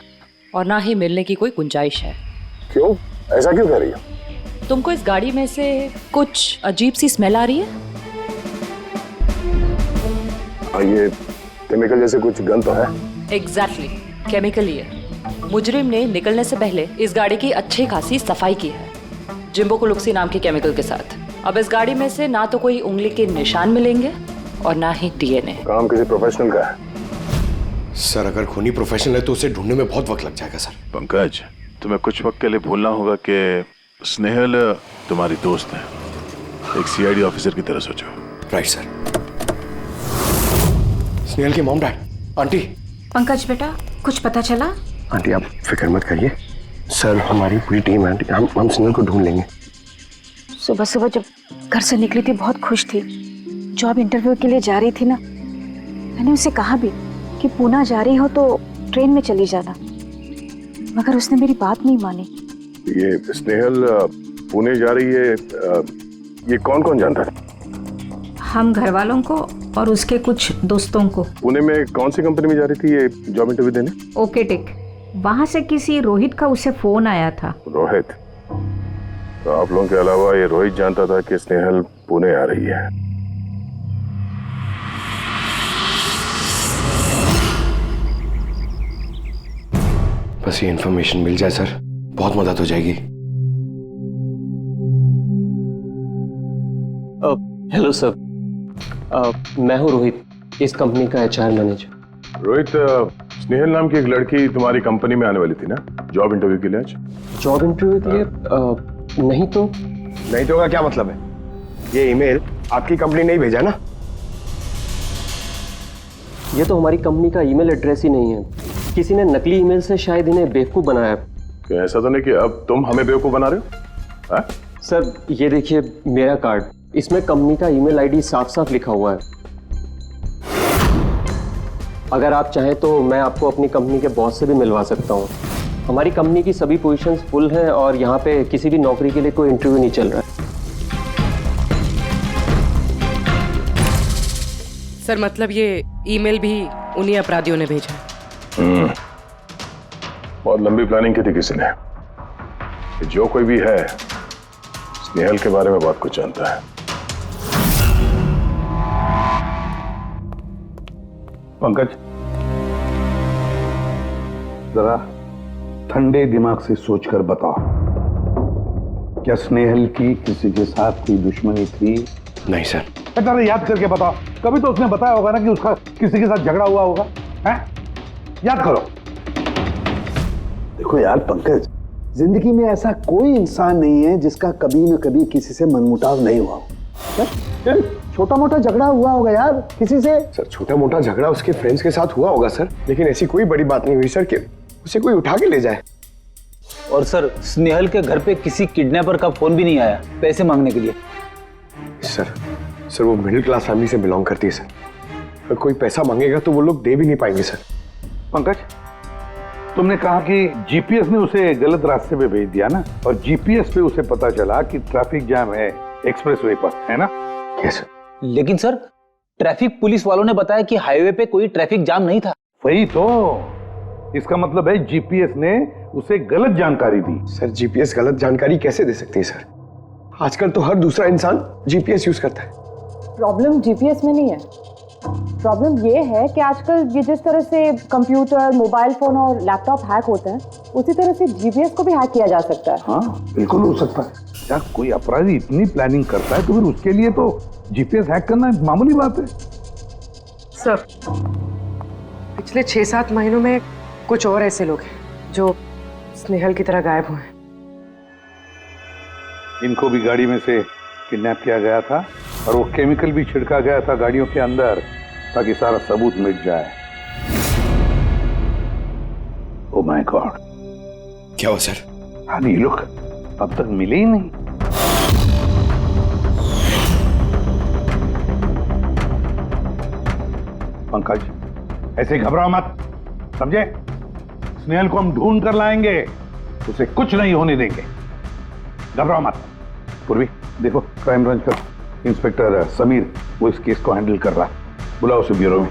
और ना ही मिलने की कोई गुंजाइश है। क्यों, ऐसा क्यों कह रही हो? तुमको इस गाड़ी में से कुछ अजीब सी स्मेल आ रही है? ये केमिकल जैसे कुछ गंध तो है। एग्जैक्टली, केमिकल ही है। मुजरिम ने निकलने से पहले इस गाड़ी की अच्छी खासी सफाई की है, जिम्बो कुलुक्सी नाम के केमिकल के साथ। अब इस गाड़ी में से ना तो कोई उंगली के निशान मिलेंगे और ना ही डीएनए। काम किसी प्रोफेशनल का है। सर अगर खूनी प्रोफेशनल है तो उसे ढूंढने में बहुत वक्त लग जाएगा सर। पंकज, तुम्हें कुछ वक्त के लिए भूलना होगा कि स्नेहल तुम्हारी दोस्त है, एक सीआईडी ऑफिसर की तरह सोचो। Right sir. स्नेहल की मॉम, डैड, आंटी। पंकज बेटा, कुछ पता चला? आंटी आप फिक्र मत करिए, सर हमारी पूरी टीम है आंटी, हम स्नेहल को ढूंढ लेंगे। सुबह सुबह जब घर से निकली थी बहुत खुश थी, जॉब इंटरव्यू के लिए जा रही थी ना, मैंने उसे कहा भी कि पूना जा रही हो तो ट्रेन में चली जाना, मगर उसने मेरी बात नहीं मानी। ये स्नेहल पुणे जा रही है, ये कौन कौन जानता है? हम घर वालों को और उसके कुछ दोस्तों को। पुणे में कौन सी कंपनी में जा रही थी ये जॉब इंटरव्यू देने? ओके टेक, वहाँ से किसी रोहित का उसे फोन आया था। रोहित? तो आप लोगों के अलावा ये रोहित जानता था कि स्नेहल पुणे आ रही है? बस ये इन्फॉर्मेशन मिल जाए सर, बहुत मदद हो जाएगी। हेलो सर, मैं हूँ रोहित, इस कंपनी का HR मैनेजर। रोहित, स्नेहल नाम की एक लड़की तुम्हारी कंपनी में आने वाली थी ना जॉब इंटरव्यू के लिए आज? जॉब इंटरव्यू के लिए? नहीं तो का क्या मतलब है? ये ईमेल आपकी कंपनी ने ही भेजा ना? ये तो हमारी कंपनी का ईमेल एड्रेस ही नहीं है, किसी ने नकली ईमेल से शायद इन्हें बेवकूफ़ बनाया। क्या ऐसा तो नहीं कि अब तुम हमें बेवकूफ़ बना रहे हो? हा? सर ये देखिए मेरा कार्ड, इसमें कंपनी का ईमेल आईडी साफ साफ लिखा हुआ है। अगर आप चाहें तो मैं आपको अपनी कंपनी के बॉस से भी मिलवा सकता हूँ। हमारी कंपनी की सभी पोजीशंस फुल हैं और यहाँ पे किसी भी नौकरी के लिए कोई इंटरव्यू नहीं चल रहा है। सर मतलब ये ईमेल भी उन्हीं अपराधियों ने भेजा है। बहुत लंबी प्लानिंग की थी किसी ने। जो कोई भी है स्नेहल के बारे में बहुत कुछ जानता है। पंकज, जरा ठंडे दिमाग से सोचकर बताओ, क्या स्नेहल की किसी के साथ कोई दुश्मनी थी? नहीं सर। जरा याद करके बताओ, कभी तो उसने बताया होगा ना कि उसका किसी के साथ झगड़ा हुआ होगा, हैं? याद करो। देखो यार पंकज, जिंदगी में ऐसा कोई इंसान नहीं है जिसका कभी न कभी किसी से मनमुटाव नहीं हुआ हो। छोटा मोटा झगड़ा हुआ होगा यार किसी से। सर छोटा मोटा झगड़ा उसके फ्रेंड्स के साथ हुआ होगा सर, लेकिन ऐसी कोई बड़ी बात नहीं हुई सर कि उसे कोई उठा के ले जाए। और सर स्नेहल के घर पे किसी किडनैपर का फोन भी नहीं आया पैसे मांगने के लिए। सर वो मिडिल क्लास फैमिली से बिलोंग करती है सर, अगर कोई पैसा मांगेगा तो वो लोग दे भी नहीं पाएंगे सर। पंकज, तुमने कहा कि जीपीएस ने उसे गलत रास्ते पे भेज दिया ना, और जीपीएस पे उसे पता चला कि ट्रैफिक जाम है एक्सप्रेसवे पर, है ना? Yes sir. लेकिन सर ट्रैफिक पुलिस वालों ने बताया कि हाईवे पे कोई ट्रैफिक जाम नहीं था। वही तो, इसका मतलब है जीपीएस ने उसे गलत जानकारी दी। सर जीपीएस गलत जानकारी कैसे दे सकती है सर? आजकल तो हर दूसरा इंसान जीपीएस यूज करता है। प्रॉब्लम जीपीएस में नहीं है, प्रॉब्लम ये है कि आजकल ये जिस तरह से कंप्यूटर, मोबाइल फोन और लैपटॉप हैक होते हैं, उसी तरह से जीपीएस को भी हैक किया जा सकता है। हाँ बिल्कुल हो सकता है। क्या कोई अपराधी इतनी प्लानिंग करता है तो फिर उसके लिए तो जीपीएस हैक करना मामूली बात है। सर पिछले 6-7 महीनों में कुछ और ऐसे लोग हैं जो स्नेहल की तरह गायब हुए हैं। इनको भी गाड़ी में से किडनैप किया गया था और वो केमिकल भी छिड़का गया था गाड़ियों के अंदर ताकि सारा सबूत मिट जाए। ओह माय गॉड, क्या हुआ सर? अरे ये लोग अब तक मिले ही नहीं। पंकज, ऐसे घबराओ मत, समझे? स्नेहल को हम ढूंढ कर लाएंगे, उसे कुछ नहीं होने देंगे, घबराओ मत। पूर्वी देखो, क्राइम ब्रांच का इंस्पेक्टर समीर वो इस केस को हैंडल कर रहा है, बुलाओ उसे ब्यूरो में।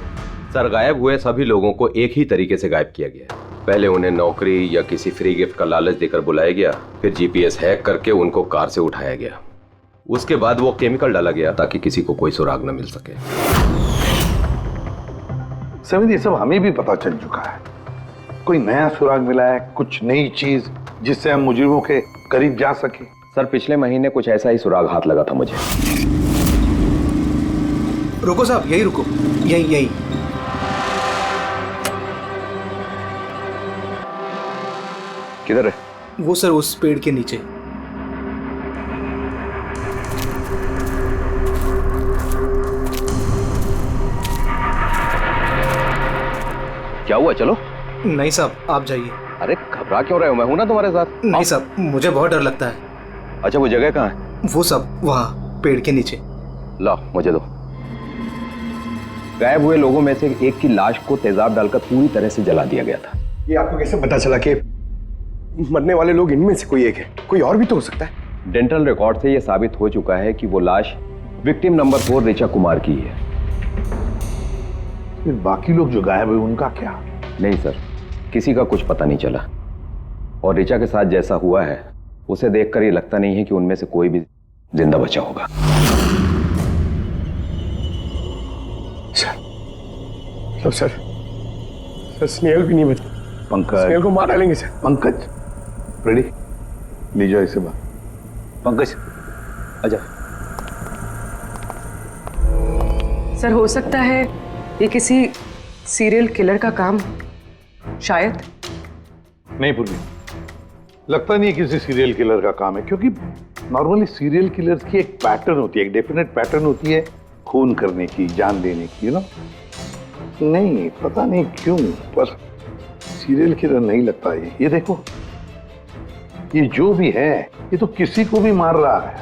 सर गायब हुए सभी लोगों को एक ही तरीके से गायब किया गया। पहले उन्हें नौकरी या किसी फ्री गिफ्ट का लालच देकर बुलाया गया, फिर जीपीएस हैक करके उनको कार से उठाया गया, उसके बाद वो केमिकल डाला गया ताकि किसी को कोई सुराग न मिल सके। समीर ये सब हमें भी पता चल चुका है, कोई नया सुराग मिला है, कुछ नई चीज जिससे हम मुजरिमों के करीब जा सके? सर पिछले महीने कुछ ऐसा ही सुराग हाथ लगा था मुझे। रुको साहब, यही रुको, यही किधर है? वो सर उस पेड़ के नीचे। क्या हुआ? चलो। नहीं साहब आप जाइए। अरे घबरा क्यों रहे हो, मैं हूं ना तुम्हारे साथ। नहीं साहब मुझे बहुत डर लगता है। अच्छा वो जगह कहाँ है? वो सब वहाँ पेड़ के नीचे। ला मुझे दो। गायब हुए लोगों में से एक की लाश को तेजाब डालकर पूरी तरह से जला दिया गया था। ये आपको कैसे पता चला कि मरने वाले लोग इनमें से कोई एक है? कोई और भी तो हो सकता है। डेंटल रिकॉर्ड से यह साबित हो चुका है कि वो लाश विक्टिम नंबर 4 ऋचा कुमार की है। फिर बाकी लोग जो गायब हुए उनका क्या? नहीं सर, किसी का कुछ पता नहीं चला, और ऋचा के साथ जैसा हुआ है उसे देखकर ये लगता नहीं है कि उनमें से कोई भी जिंदा बचा होगा। सर स्नेहल भी नहीं बचा? पंकज स्नेहल को मार डालेंगे सर। पंकज रेडी, ले जाओ इसे बाहर। पंकज आजा। सर हो सकता है ये किसी सीरियल किलर का काम, शायद। नहीं पूर्वी, लगता नहीं किसी सीरियल किलर का काम है, क्योंकि नॉर्मली सीरियल किलर्स की एक पैटर्न होती है, एक डेफिनेट पैटर्न होती है खून करने की, जान देने की, नहीं पता नहीं क्यों, पर सीरियल किलर नहीं लगता ये देखो, ये जो भी है ये तो किसी को भी मार रहा है,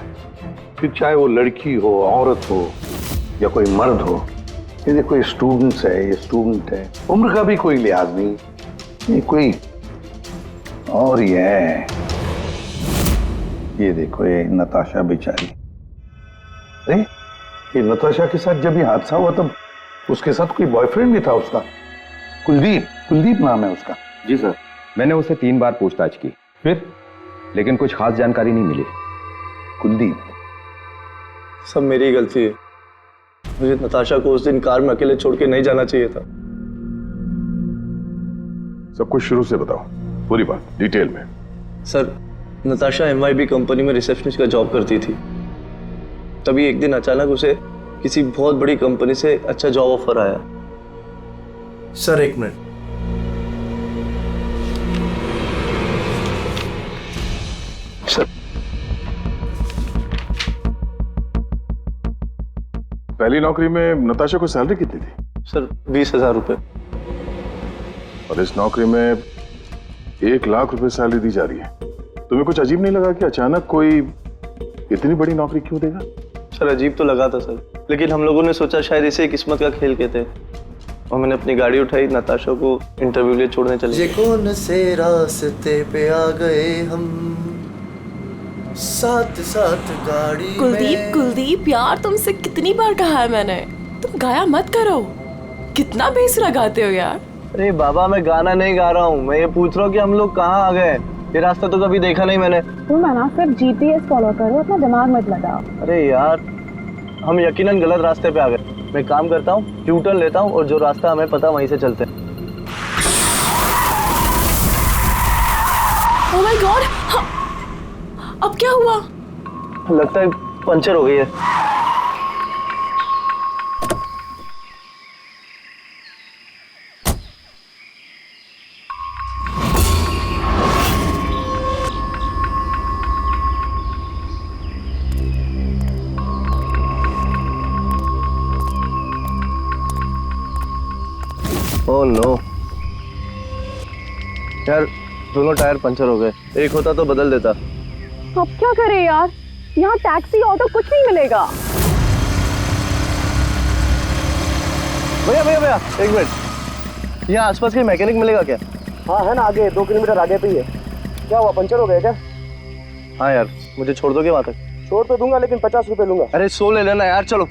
फिर चाहे वो लड़की हो, औरत हो या कोई मर्द हो। ये देखो, ये स्टूडेंट्स है, ये स्टूडेंट है, उम्र का भी कोई लिहाज नहीं, ये कोई और ये है, ये देखो ये नताशा बेचारी। अरे ये नताशा के साथ जब ये हादसा हुआ तब उसके साथ कोई बॉयफ्रेंड भी था उसका, कुलदीप नाम है उसका। जी सर, मैंने उससे 3 बार पूछताछ की, फिर लेकिन कुछ खास जानकारी नहीं मिली। कुलदीप, सब मेरी गलती है, मुझे नताशा को उस दिन कार में अकेले छोड़ के नहीं जाना चाहिए था। सब कुछ शुरू से बताओ, पूरी बात डिटेल में। सर, नताशा MYB कंपनी में रिसेप्शनिस्ट का जॉब करती थी, तभी एक दिन अचानक उसे किसी बहुत बड़ी कंपनी से अच्छा जॉब ऑफर आया। सर एक मिनट, सर पहली नौकरी में नताशा को सैलरी कितनी थी? सर 20,000 रुपए। और इस नौकरी में 1 लाख रुपए सैलरी दी जा रही है। तुम्हें कुछ अजीब नहीं लगा कि अचानक कोई इतनी बड़ी नौकरी क्यों देगा? सर अजीब तो लगा था सर, लेकिन हम लोगों ने सोचा शायद इसे किस्मत का खेल कहते हैं, और मैंने अपनी गाड़ी उठाई, नताशा को इंटरव्यू लिए छोड़ने चले। ये कौन से रास्ते पे आ गए हम, साथ साथ गाड़ी में। कुलदीप यार, तुमसे कितनी बार कहा है मैंने, तुम गाया मत करो, कितना बेसुरा गाते हो यार। अरे बाबा, मैं गाना नहीं गा रहा हूँ, मैं ये पूछ रहा हूँ कि हम लोग कहाँ आ गए, ये रास्ता तो कभी देखा नहीं मैंने। तुम ना सिर्फ GPS फॉलो करो, अपना दिमाग मत लगाओ। अरे यार, हम यकीनन गलत रास्ते पे आ गए। मैं काम करता हूँ, U-turn लेता हूँ और जो रास्ता हमें पता वहीं से चलते हैं। ओह माय गॉड, अब क्या हुआ? लगता है पंचर हो गई है। ओह नो यार, दोनों टायर पंचर हो गए, एक होता तो बदल देता। अब क्या करें यार, यहाँ टैक्सी ऑटो कुछ नहीं मिलेगा। भैया भैया भैया, एक मिनट, यहाँ आसपास कोई मैकेनिक मिलेगा क्या? हाँ है ना, आगे 2 किलोमीटर आगे पे ही है। क्या हुआ, पंचर हो गया क्या? हाँ यार, मुझे छोड़ दोगे वहाँ तक? छोड़ तो दूंगा, लेकिन 50 रुपए लूंगा। अरे 100 ले लेना यार, चलो।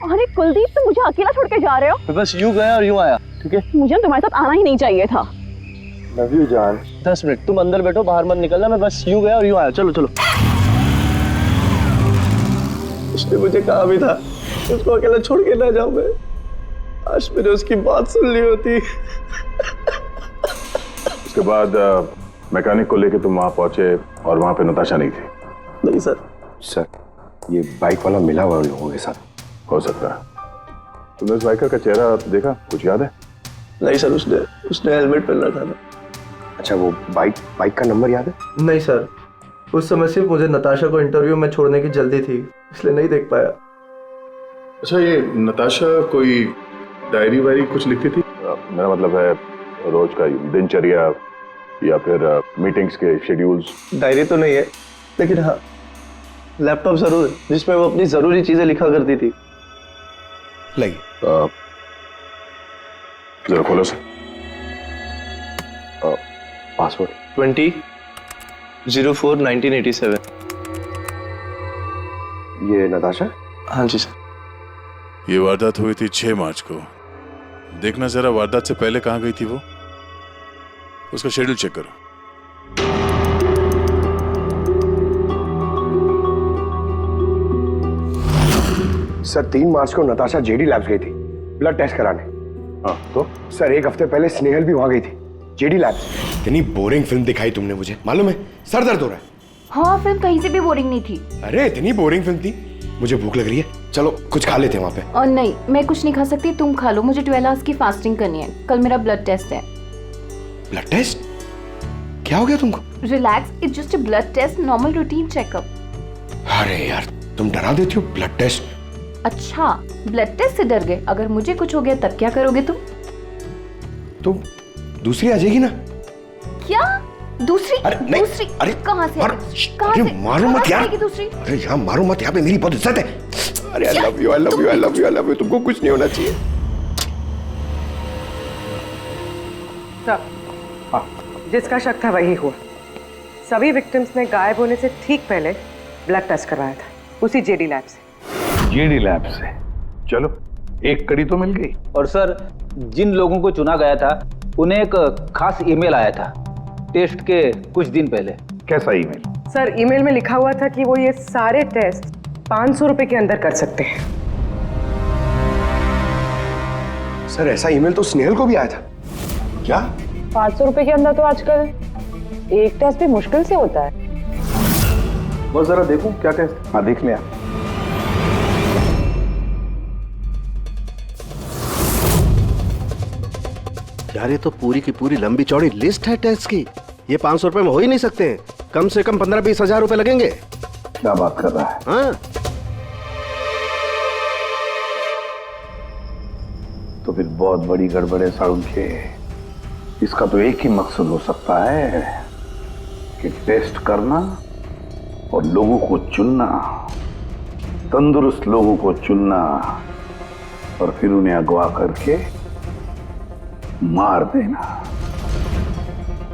अरे कुलदीप, तुम मुझे अकेला छोड़ के जा रहे हो? मैं बस यूं गया और यूं आया, ठीक है? मुझे तुम्हारे साथ आना ही नहीं चाहिए था। लव यू जान। 10 मिनट तुम अंदर बैठो, बाहर मत निकलना, मैं बस यूं गया और यूं आया। चलो चलो। उसने मुझे कहा भी था उसको अकेला छोड़ के ना जाऊं मैं, आज मैंने उसकी बात सुन ली होती। उसके बाद मैकेनिक को लेके तुम वहां पहुंचे और वहां पे नताशा नहीं थी? नहीं सर। सर, ये बाइक वाला मिला हुआ लोगों के साथ। हो सकता है। तुमने उस बाइकर का चेहरा देखा, कुछ याद है? नहीं सर, उसने हेलमेट पहन रखा था। अच्छा, वो बाइक का नंबर याद है? नहीं सर, उस समय सिर्फ मुझे नताशा को इंटरव्यू में छोड़ने की जल्दी थी, इसलिए नहीं देख पाया। अच्छा, ये नताशा कोई डायरी वायरी कुछ लिखती थी? मेरा मतलब है रोज का दिनचर्या या फिर मीटिंग्स के शेड्यूल्स। डायरी तो नहीं है, लेकिन हाँ लैपटॉप जरूर है, जिसमें वो अपनी जरूरी चीजें लिखा करती थी। लगी जरा खोलो सर। पासवर्ड 20/04/1987। ये नताशा? हाँ जी सर। ये वारदात हुई थी 6 मार्च को। देखना जरा वारदात से पहले कहाँ गई थी वो, उसका शेड्यूल चेक करो। सर 3 मार्च को नताशा JD लैब्स गई थी ब्लड टेस्ट कराने। हाँ तो? सर 1 हफ्ते पहले स्नेहल भी वहां गई थी। JD labs. इतनी बोरिंग फिल्म दिखाई तुमने मुझे, मालूम है सर दर्द हो रहा है। हाँ, फिल्म कहीं से भी बोरिंग नहीं थी। अरे इतनी बोरिंग फिल्म थी। मुझे भूख लग रही है, चलो कुछ खा लेते हैं वहाँ पे। और नहीं, मैं कुछ नहीं खा सकती, तुम खा लो। मुझे 12 आवर्स की फास्टिंग करनी है, कल मेरा ब्लड टेस्ट है। Blood test? क्या हो गया तुमको? Relax, it's just a blood test, normal routine checkup. अरे यार तुम डरा देती हो। Blood test? अच्छा, ब्लड टेस्ट से डर गए? अगर मुझे कुछ हो गया तब क्या करोगे तुम? तो दूसरी आ जाएगी ना? क्या दूसरी? अरे नहीं, दूसरी? अरे कहाँ से? अरे मारो मत यार। दूसरी? अरे यहाँ मारो मत, यहाँ पे मेरी बहुत इज्जत है। अरे I love you, I love you, I love you, I love you. तुमको कुछ नहीं होना चाहिए। सब जिसका शक था वही हुआ। सभी विक्टिम्स ने गायब होने से ठीक पहले ब्लड टेस्ट करवाया था, उसी जेडी लैब से। जेडी लैब से? चलो एक कड़ी तो मिल गई। और सर, जिन लोगों को चुना गया था उन्हें एक खास ईमेल आया था टेस्ट के कुछ दिन पहले। कैसा ईमेल? सर, ईमेल में लिखा हुआ था कि वो ये सारे टेस्ट 500 रुपए के अंदर कर सकते हैं। सर ऐसा ईमेल तो स्नेहल को भी आया था। क्या 500 रुपए के अंदर तो आजकल एक टेस्ट भी मुश्किल से होता है। बस जरा देखूं क्या टेस्ट। हाँ देख लिया। यार ये तो पूरी की पूरी लंबी चौड़ी लिस्ट है टेस्ट की। ये 500 रुपए में हो ही नहीं सकते हैं, कम से कम 15-20 हजार रुपए लगेंगे। क्या बात कर रहा है? हाँ तो फिर बहुत बड़ी गड़बड़ है सारुण के। इसका तो एक ही मकसद हो सकता है कि टेस्ट करना और लोगों को चुनना, तंदुरुस्त लोगों को चुनना और फिर उन्हें अगवा करके मार देना।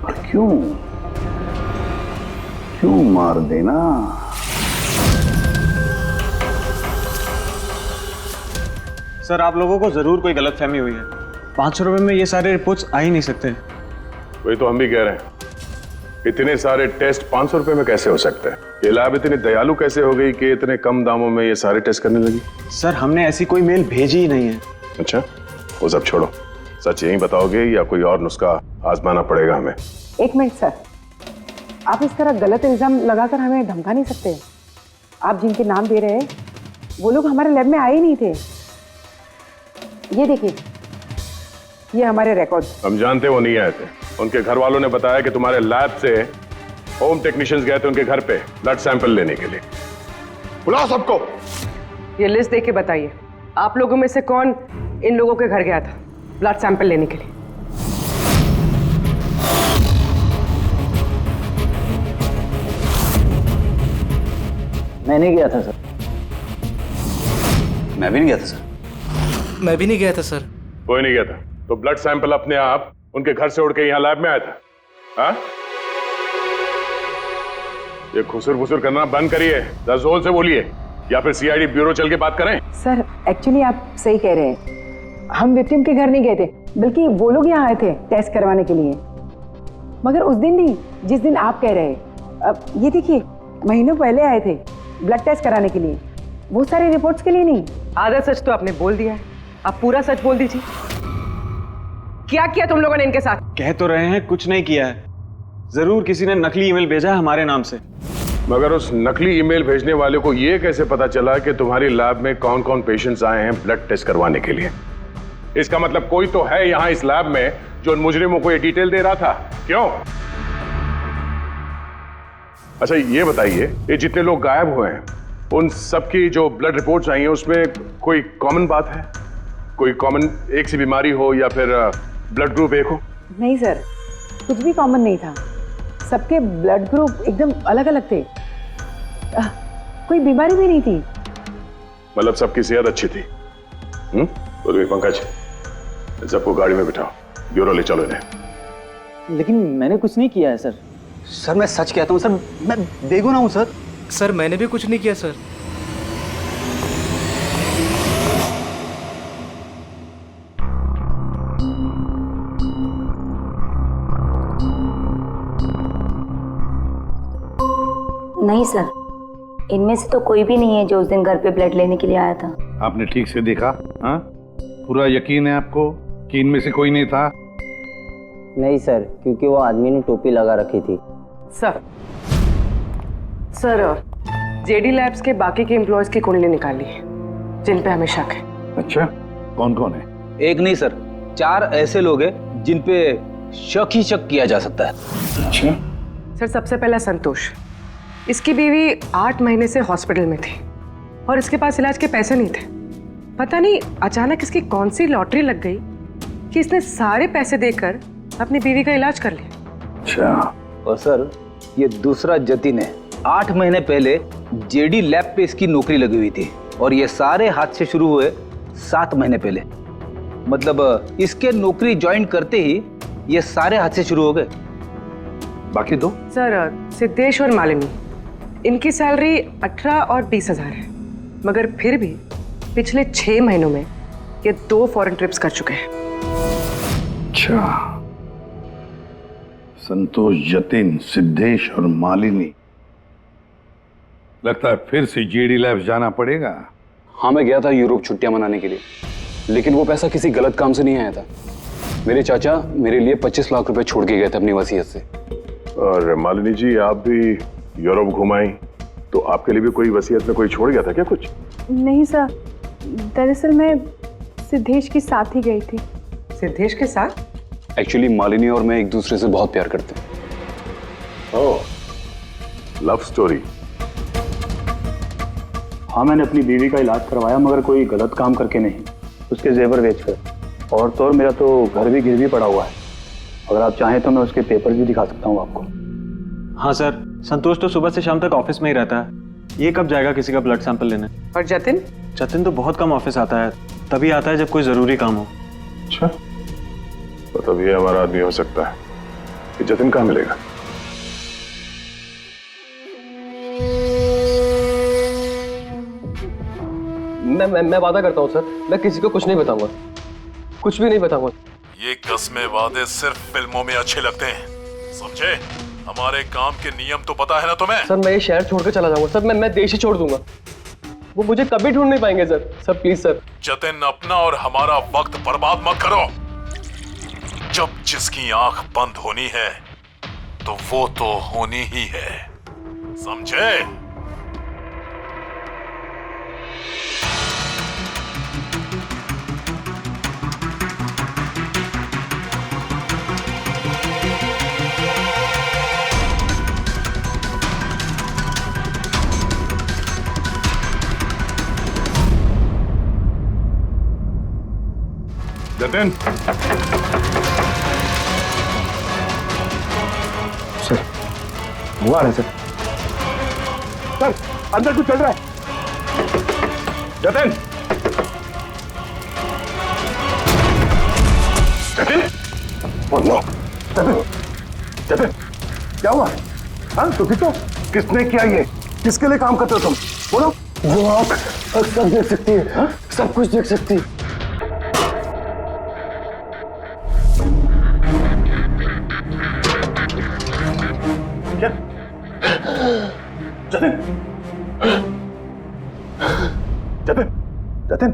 पर क्यों मार देना? सर, आप लोगों को जरूर कोई गलतफहमी हुई है। 500 रुपए में ये सारे रिपोर्ट्स आ ही नहीं सकते। वही तो हम भी कह रहे हैं, इतने सारे टेस्ट 500 रुपए में कैसे हो सकते हैं? ये लैब इतनी दयालु कैसे हो गई कि इतने कम दामों में ये सारे टेस्ट करने लगी? सर, हमने ऐसी कोई मेल भेजी ही नहीं है। अच्छा, वो सब छोड़ो, सच यही बताओगे या कोई और नुस्खा आजमाना पड़ेगा हमें? एक मिनट सर, आप इस तरह गलत इल्जाम लगाकर हमें धमका नहीं सकते। आप जिनके नाम दे रहे हैं वो लोग हमारे लैब में आए ही नहीं थे। ये देखिए, ये हमारे रिकॉर्ड। हम जानते वो नहीं आए थे। उनके घर वालों ने बताया कि तुम्हारे लैब से होम टेक्नीशियंस गए थे उनके घर पे ब्लड सैंपल लेने के लिए। बुलाओ सबको। ये लिस्ट देख के बताइए, आप लोगों में से कौन इन लोगों के घर गया था ब्लड सैंपल लेने के लिए? मैं नहीं गया था सर। मैं भी नहीं गया था सर। मैं भी नहीं गया था सर। कोई नहीं गया था तो ब्लड सैंपल अपने आप उनके घर से उड़ के यहाँ लैब में आया था? हाँ? ये खुसुर फुसुर करना बंद करिए, जोर से बोलिए, या फिर सीआईडी ब्यूरो चल के बात करें। सर एक्चुअली आप सही कह रहे हैं, हम विक्टिम के घर नहीं गए थे, बल्कि वो लोग यहाँ आए थे टेस्ट करवाने के लिए। मगर उस दिन नहीं जिस दिन आप कह रहे हैं। अब ये देखिए, महीनों पहले आए थे ब्लड टेस्ट कराने के लिए, वो सारे रिपोर्ट्स के लिए नहीं। आधा सच तो आपने बोल दिया है, आप पूरा सच बोल दीजिए। क्या किया तुम लोगों ने इनके साथ? कह तो रहे हैं कुछ नहीं किया है, जरूर किसी ने नकली ईमेल भेजा है हमारे नाम से। मगर उस नकली ईमेल भेजने वाले को ये कैसे पता चला कि तुम्हारी लैब में कौन कौन पेशेंट्स आए हैं ब्लड टेस्ट करवाने के लिए? इसका मतलब कोई तो है यहाँ इस लैब में जो उन मुजरिमों को ये डिटेल दे रहा था। क्यों? अच्छा ये बताइए, ये जितने लोग गायब हुए हैं उन सबकी जो ब्लड रिपोर्ट्स आई हैं उसमें कोई कॉमन बात है? कोई कॉमन एक सी बीमारी हो या फिर ब्लड ग्रुप एक हो? नहीं सर, कुछ भी कॉमन नहीं था। सबके ब्लड ग्रुप एकदम अलग अलग थे। कोई बीमारी भी नहीं थी। मतलब सबकी सेहत अच्छी थी? तो पंकज, सबको गाड़ी में बिठाओ, ब्यूरो ले चलो इन्हें। लेकिन मैंने कुछ नहीं किया है सर। सर मैं सच कहता हूँ सर, मैं बेगुनाह हूँ सर। सर मैंने भी कुछ नहीं किया सर। नहीं सर, इनमें से तो कोई भी नहीं है जो उस दिन घर पे ब्लड लेने के लिए आया था। आपने ठीक से देखा? हाँ, पूरा यकीन है आपको कि इनमें से कोई नहीं था? नहीं सर, क्योंकि वो आदमी ने टोपी लगा रखी थी। सर जेडी लैब्स के बाकी के एम्प्लॉयज की कुंडली निकाली है जिन पे हमें शक है। अच्छा, कौन कौन है? एक नहीं सर, 4 ऐसे लोग हैं जिन पे शक ही शक किया जा सकता है। अच्छा सर, सबसे पहला संतोष। इसकी बीवी 8 महीने से हॉस्पिटल में थी और इसके पास इलाज के पैसे नहीं थे। पता नहीं अचानक इसकी कौन सी लॉटरी लग गई कि इसने सारे पैसे देकर अपनी बीवी का इलाज कर लिया। अच्छा। और सर ये दूसरा जतिन है, 8 महीने पहले जेडी लैब पे इसकी नौकरी लगी हुई थी और ये सारे हादसे शुरू हुए 7 महीने पहले। मतलब इसके नौकरी ज्वाइन करते ही ये सारे हादसे शुरू हो गए। बाकी 2? सर सिद्धेश और मालिनी, इनकी सैलरी 18 और 20 हजार है, मगर फिर भी पिछले 6 महीनों में ये 2 फॉरेन ट्रिप्स कर चुके हैं। अच्छा, संतोष, जतिन, सिद्धेश और मालिनी। लगता है फिर से जेडी लैब्स जाना पड़ेगा। हाँ, मैं गया था यूरोप छुट्टियां मनाने के लिए, लेकिन वो पैसा किसी गलत काम से नहीं आया था। मेरे चाचा मेरे लिए 25 लाख रुपए छोड़ के गए थे अपनी वसीयत से। और मालिनी जी, आप भी यूरोप घुमाई तो आपके लिए भी कोई वसीयत में कोई छोड़ गया था क्या कुछ? नहीं सर, दरअसल मैं सिद्धेश के साथ ही गई थी। सिद्धेश के साथ? एक्चुअली मालिनी और मैं एक दूसरे से बहुत प्यार करते हैं। ओह, लव स्टोरी। हाँ, मैंने अपनी बीवी का इलाज करवाया, मगर कोई गलत काम करके नहीं, उसके जेवर बेचकर। और तो और मेरा तो घर भी गिरवी पड़ा हुआ है। अगर आप चाहें तो मैं उसके पेपर भी दिखा सकता हूँ आपको। हाँ सर, संतोष तो सुबह से शाम तक ऑफिस में ही रहता है। ये कब जाएगा किसी का ब्लड सैंपल लेने? और जतिन? जतिन तो बहुत कम ऑफिस आता है, तभी आता है जब कोई जरूरी काम हो। अच्छा, तो तब ये हमारा आदमी हो सकता है। कि जतिन कहाँ मिलेगा? मैं वादा करता हूँ सर, मैं किसी को कुछ नहीं बताऊंगा, कुछ भी नहीं बताऊंगा। ये कस्में वादे सिर्फ फिल्मों में अच्छे लगते हैं, समझे? हमारे काम के नियम तो पता है ना तुम्हें? सर मैं ये शहर छोड़कर चला जाऊंगा सर, मैं देश ही छोड़ दूंगा। वो मुझे कभी ढूंढ नहीं पाएंगे सर प्लीज सर। जतिन, अपना और हमारा वक्त बर्बाद मत करो। जब जिसकी आंख बंद होनी है तो वो तो होनी ही है, समझे? जतिन, सर वो आ रहा है सर। सर अंदर कुछ चल रहा है। जतिन, जतिन, जतिन, जतिन, क्या हुआ? हाँ तो ठीक हो? किसने किया ये? किसके लिए काम करते हो तुम? बोलो। वो आँख सब देख सकती है, हाँ? सब कुछ देख सकती है। जतिन, जतिन, जतिन।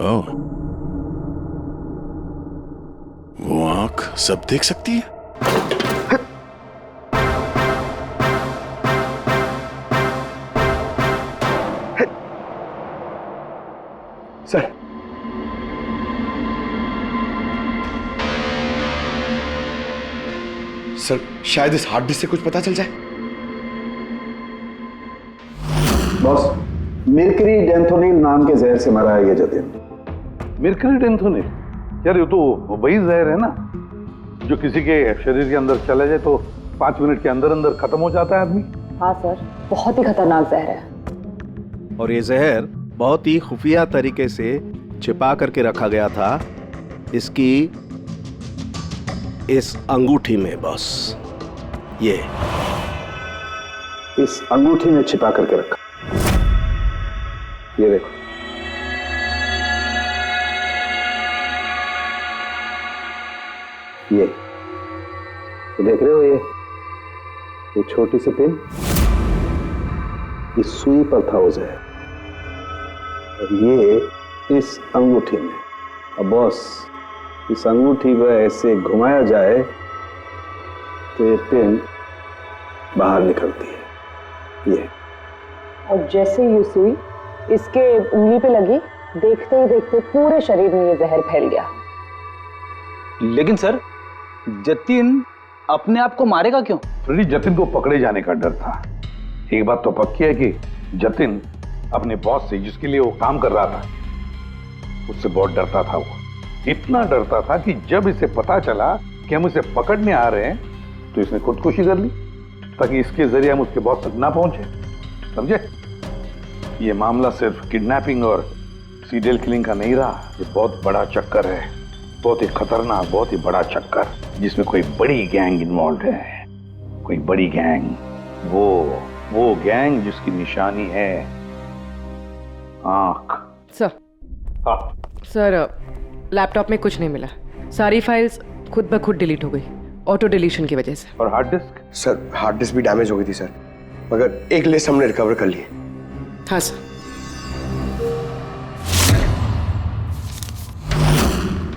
ओह, वो आंख सब देख सकती है? सर, सर शायद इस हार्ड डिस्क से कुछ पता चल जाए। बॉस, मिर्करी डेंथोनिल नाम के जहर से मरा है ये जतिन। मिर्करी डेंथोनिल? यार ये तो वही जहर है ना जो किसी के शरीर के अंदर चला जाए तो 5 मिनट के अंदर अंदर खत्म हो जाता है आदमी। हाँ सर, बहुत ही खतरनाक जहर है। और ये जहर बहुत ही खुफिया तरीके से छिपा करके रखा गया था इसकी इस अंगूठी में। बॉस, ये इस अंगूठी में छिपा करके रखा। ये देखो, ये देख रहे हो? ये छोटी सी पिन, इस सुई पर था वो जहर, और ये इस अंगूठी में। अब बॉस, इस अंगूठी पर ऐसे घुमाया जाए तो ये पिन बाहर निकलती है। ये और जैसे ये सुई इसके उंगली पे लगी, देखते ही देखते पूरे शरीर में ये जहर फैल गया। लेकिन सर, जतिन अपने आप को मारेगा क्यों? फ्रेडी, जतिन को पकड़े जाने का डर था। एक बात तो पक्की है कि जतिन अपने बॉस से, जिसके लिए वो काम कर रहा था, उससे बहुत डरता था। वो इतना डरता था कि जब इसे पता चला कि हम इसे पकड़ने आ रहे हैं तो इसने खुदकुशी कर ली ताकि इसके जरिए हम उसके बॉस तक ना पहुंचे। समझे? ये मामला सिर्फ किडनैपिंग और सीरियल किलिंग का नहीं रहा, ये बहुत बड़ा चक्कर है, बहुत ही खतरनाक, बहुत ही बड़ा चक्कर, जिसमें कोई बड़ी गैंग इन्वॉल्व है। कोई बड़ी गैंग, वो गैंग जिसकी निशानी है आंख। सर, सर लैपटॉप में कुछ नहीं मिला। सारी फाइल्स खुद ब खुद डिलीट हो गई, ऑटो डिलीशन की वजह से। और hard disk? Sir hard disk भी डैमेज हो गई थी सर, मगर एक लिस्ट हमने रिकवर कर ली है। हाँ सर।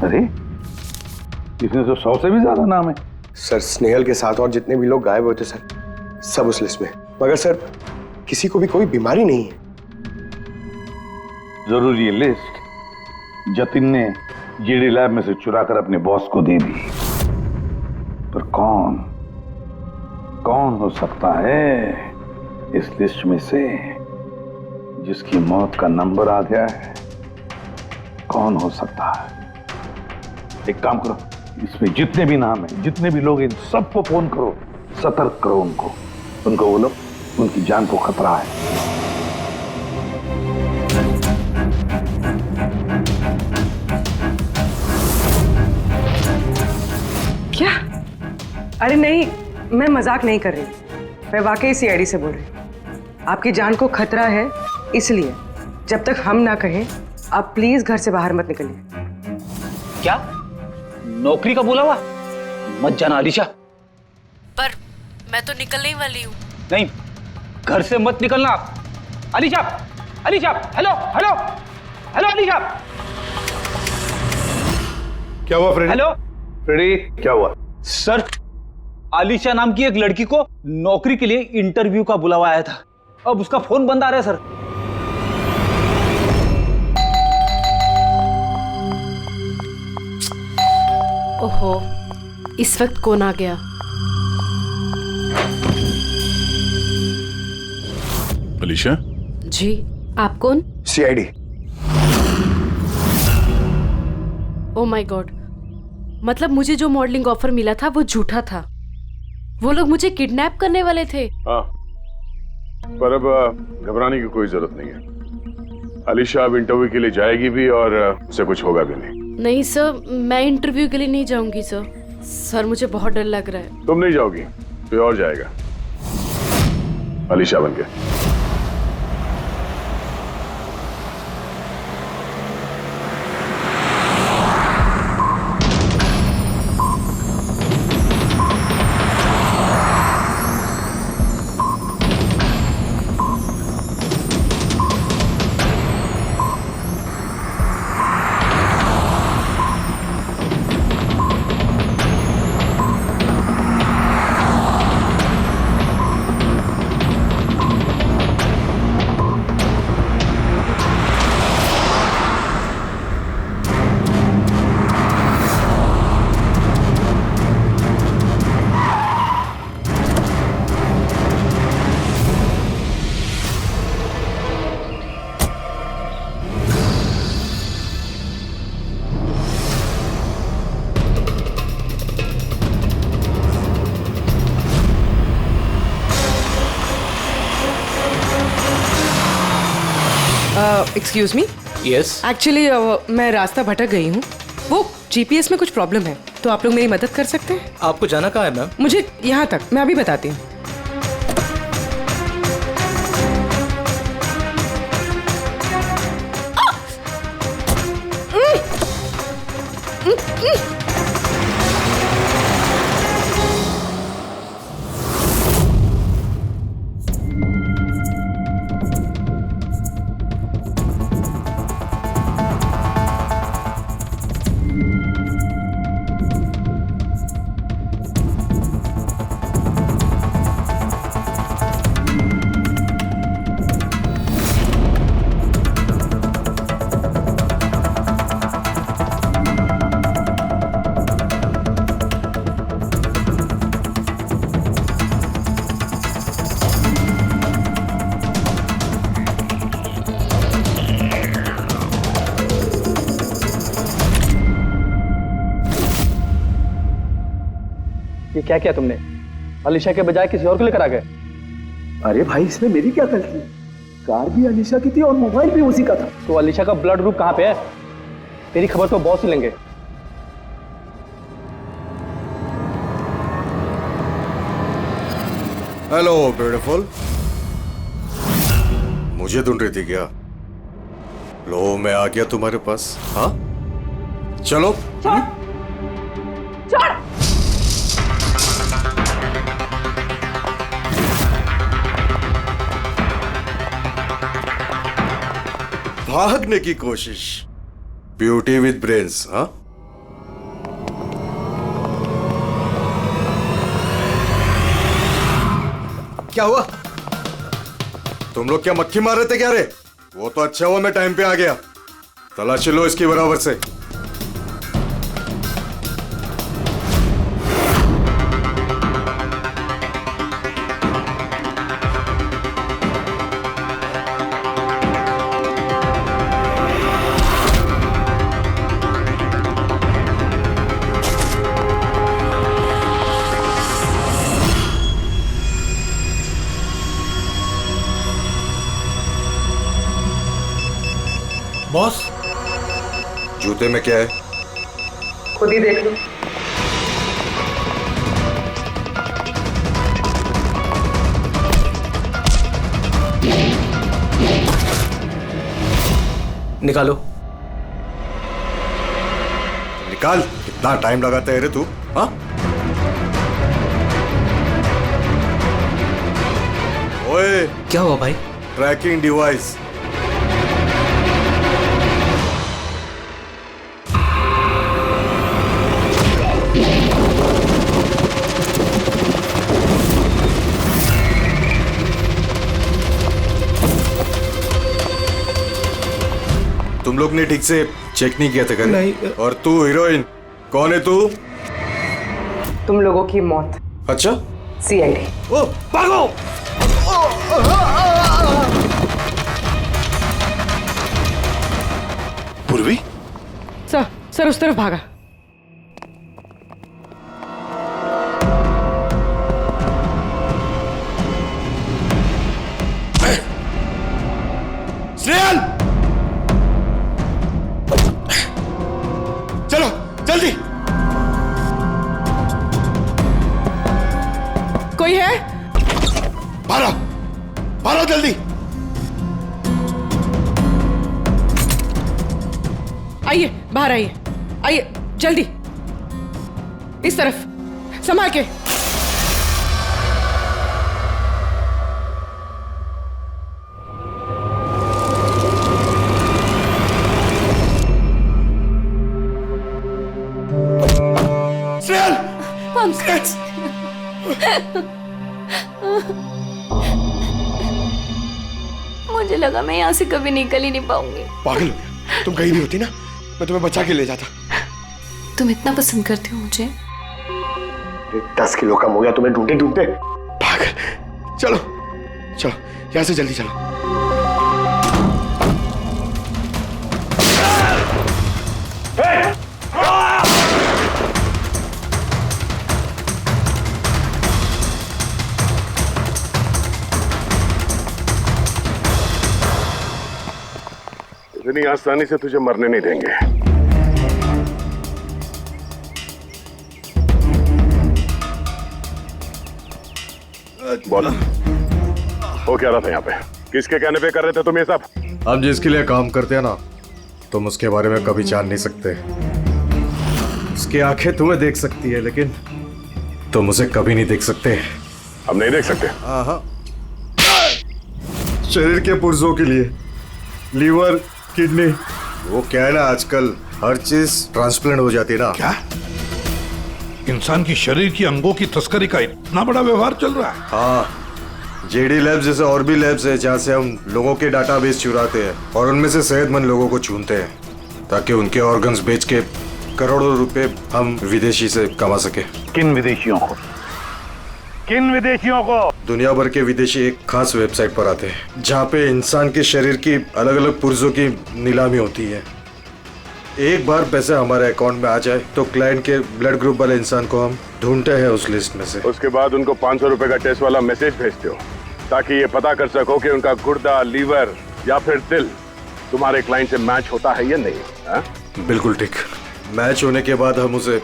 अरे, इसमें तो 100 से भी ज्यादा नाम है। सर स्नेहल के साथ और जितने भी लोग गायब हुए थे सर, सब उस लिस्ट में। मगर सर किसी को भी कोई बीमारी नहीं है। जरूर ये लिस्ट जतिन ने जीडी लैब में से चुराकर अपने बॉस को दे दी। पर कौन हो सकता है इस लिस्ट में से जिसकी मौत का नंबर आ गया है? कौन हो सकता है? एक काम करो, इसमें जितने भी नाम है, जितने भी लोग हैं, सबको फोन करो, सतर्क करो उनको बोलो उनकी जान को खतरा है। क्या? अरे नहीं, मैं मजाक नहीं कर रही, मैं वाकई सीआईडी से बोल रही हूँ। आपकी जान को खतरा है, इसलिए जब तक हम ना कहें आप प्लीज घर से बाहर मत निकलिए। क्या? नौकरी का बुलावा? मत जाना अलीशा। पर मैं तो निकलने ही वाली हूँ। नहीं, घर से मत निकलना। Alisha, Alisha, hello hello hello Alisha. क्या हुआ फ्रेडी? हेलो फ्रेडी, क्या हुआ? सर, आलिशा नाम की एक लड़की को नौकरी के लिए इंटरव्यू का बुलावा आया था। अब उसका फोन बंद आ रहा है सर। ओहो, इस वक्त कौन आ गया? अलीशा? जी, आप कौन? सीआईडी। ओह माय गॉड, मतलब मुझे जो मॉडलिंग ऑफर मिला था वो झूठा था। वो लोग मुझे किडनैप करने वाले थे। हाँ, पर अब घबराने की कोई जरूरत नहीं है। अलीशा अब इंटरव्यू के लिए जाएगी भी और उसे कुछ होगा भी नहीं। नहीं सर, मैं इंटरव्यू के लिए नहीं जाऊंगी सर। सर मुझे बहुत डर लग रहा है। तुम नहीं जाओगी, कोई और जाएगा अलीशा बनके। Excuse me. यस। एक्चुअली मैं रास्ता भटक गई हूँ, वो जीपीएस में कुछ प्रॉब्लम है, तो आप लोग मेरी मदद कर सकते हैं? आपको जाना कहाँ है मैम? मुझे यहाँ तक, मैं अभी बताती हूँ। ये क्या किया तुमने? अलीशा के बजाय किसी और को लेकर आ गए। अरे भाई इसमें मेरी क्या गलती? कार भी अलीशा की थी और मोबाइल भी उसी का था। तो अलीशा का ब्लड ग्रुप कहाँ पे है? तेरी खबर तो बॉस ही लेंगे। हेलो ब्यूटीफुल, मुझे ढूंढ रही थी क्या? लो मैं आ गया तुम्हारे पास। हाँ चलो। भागने की कोशिश। Beauty with brains. हाँ क्या हुआ? तुम लोग क्या मक्खी मार रहे थे क्या रे? वो तो अच्छा हुआ मैं टाइम पे आ गया। तलाशी लो इसकी बराबर से। बॉस, जूते में क्या है? खुद ही देख लो। निकालो। निकाल। कितना टाइम लगाता है रे तू? हाँ ओए, क्या हुआ भाई? Tracking device. तुम लोग ने ठीक से चेक नहीं किया था क्या? नहीं। और तू हीरोइन, कौन है तू? तुम लोगों की मौत। अच्छा, सीआईडी। ओ भागो! पूर्वी? सर उस तरफ भागा। स्नेहल! चलो जल्दी। कोई है? भारा जल्दी। आइए बाहर आइए, आइए जल्दी। इस तरफ संभाल के। मुझे लगा मैं यहाँ से कभी निकल ही नहीं पाऊंगी। पागल हो गया? तुम कहीं भी होती ना, मैं तुम्हें बचा के ले जाता। तुम इतना पसंद करते हो मुझे? 10 किलो कम हो गया तुम्हें ढूंढते ढूंढते। पागल। चलो चलो यहाँ से जल्दी चलो। इतनी आसानी से तुझे मरने नहीं देंगे। बोलो, वो क्या रहा था यहाँ पे? किसके कहने पे कर रहे थे तुम ये सब? हम जिसके लिए काम करते हैं ना, तुम उसके बारे में कभी जान नहीं सकते। उसकी आंखें तुम्हें देख सकती है, लेकिन तुम उसे कभी नहीं देख सकते। हम नहीं देख सकते? हाँ, शरीर के पुर्जों के लिए, लीवर, किडनी, वो क्या है ना, आजकल हर चीज ट्रांसप्लांट हो जाती है ना। क्या? इंसान की शरीर की अंगों की तस्करी का इतना बड़ा व्यवहार चल रहा है? हाँ, जेडी लैब्स जैसे और भी लैब्स है जहाँ से हम लोगों के डाटाबेस चुराते हैं और उनमें से सेहतमंद लोगों को चुनते हैं ताकि उनके ऑर्गन्स बेच के करोड़ों रुपए हम विदेशी से कमा सके। किन विदेशियों को? किन विदेशियों को? दुनिया भर के विदेशी एक खास वेबसाइट पर आते हैं जहाँ पे इंसान के शरीर की अलग अलग पुर्जों की नीलामी होती है। एक बार पैसे हमारे अकाउंट में आ जाए तो क्लाइंट के ब्लड ग्रुप वाले इंसान को हम ढूंढते हैं उस लिस्ट में से। उसके बाद उनको 500 रुपए का टेस्ट वाला मैसेज भेजते हो ताकि ये पता कर सको कि उनका गुर्दा, लीवर या फिर दिल तुम्हारे क्लाइंट से मैच होता है या नहीं। हा? बिल्कुल ठीक। मैच होने के बाद हम उसे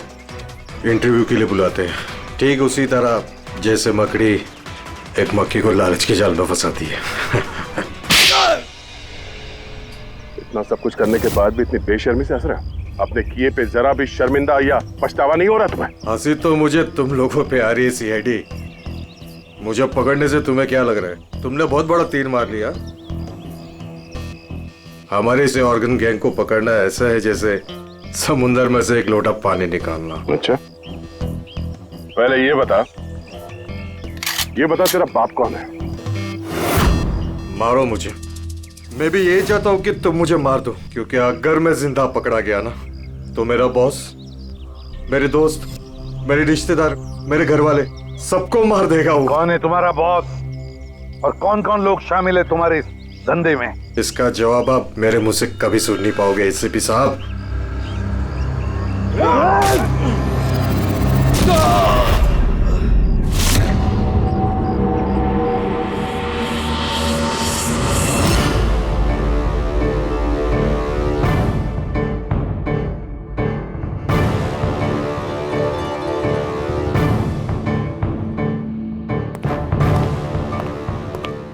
इंटरव्यू के लिए बुलाते हैं, ठीक उसी तरह जैसे मकड़ी एक मक्खी को लालच के जाल में फंसाती है। इतना सब कुछ करने के बाद भी इतनी बेशर्मी से हंस रहा है? अपने किए पे जरा भी शर्मिंदा या पछतावा नहीं हो रहा तुम्हें? हंसी तो मुझे तुम लोगों पे आ रही है सीआईडी। मुझे पकड़ने से तुम्हें क्या लग रहा है? तुमने बहुत बड़ा तीर मार लिया। हमारे से ऑर्गन गैंग को पकड़ना ऐसा है जैसे समुंदर में से एक लोटा पानी निकालना। अच्छा, पहले ये बता तेरा बाप कौन है? मारो मुझे। मैं भी यही चाहता हूँ कि तुम मुझे मार दो, क्योंकि अगर मैं जिंदा पकड़ा गया ना तो मेरा बॉस, मेरे दोस्त, मेरे रिश्तेदार, मेरे घर वाले सबको मार देगा वो। कौन है तुम्हारा बॉस और कौन कौन लोग शामिल है तुम्हारे इस धंधे में? इसका जवाब आप मेरे मुंह से कभी सुन नहीं पाओगे एसीपी साहब।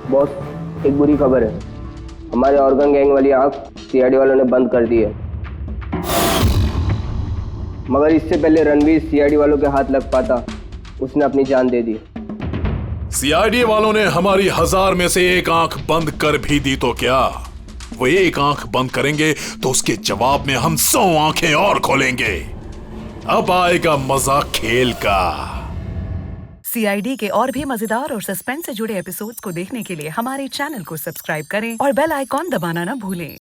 बॉस, एक बुरी खबर है। हमारे ऑर्गन गैंग वाली आंख सीआईडी वालों ने बंद कर दी है। मगर इससे पहले रणवीर सीआईडी वालों के हाथ लग पाता, उसने अपनी जान दे दी। सीआईडी वालों ने हमारी 1000 में से एक आंख बंद कर भी दी तो क्या? वो एक आंख बंद करेंगे तो उसके जवाब में हम 100 आंखें और खोलेंगे। अब आएगा मजा खेल का। सीआईडी के और भी मजेदार और सस्पेंस से जुड़े एपिसोड्स को देखने के लिए हमारे चैनल को सब्सक्राइब करें और बेल आइकॉन दबाना ना भूलें।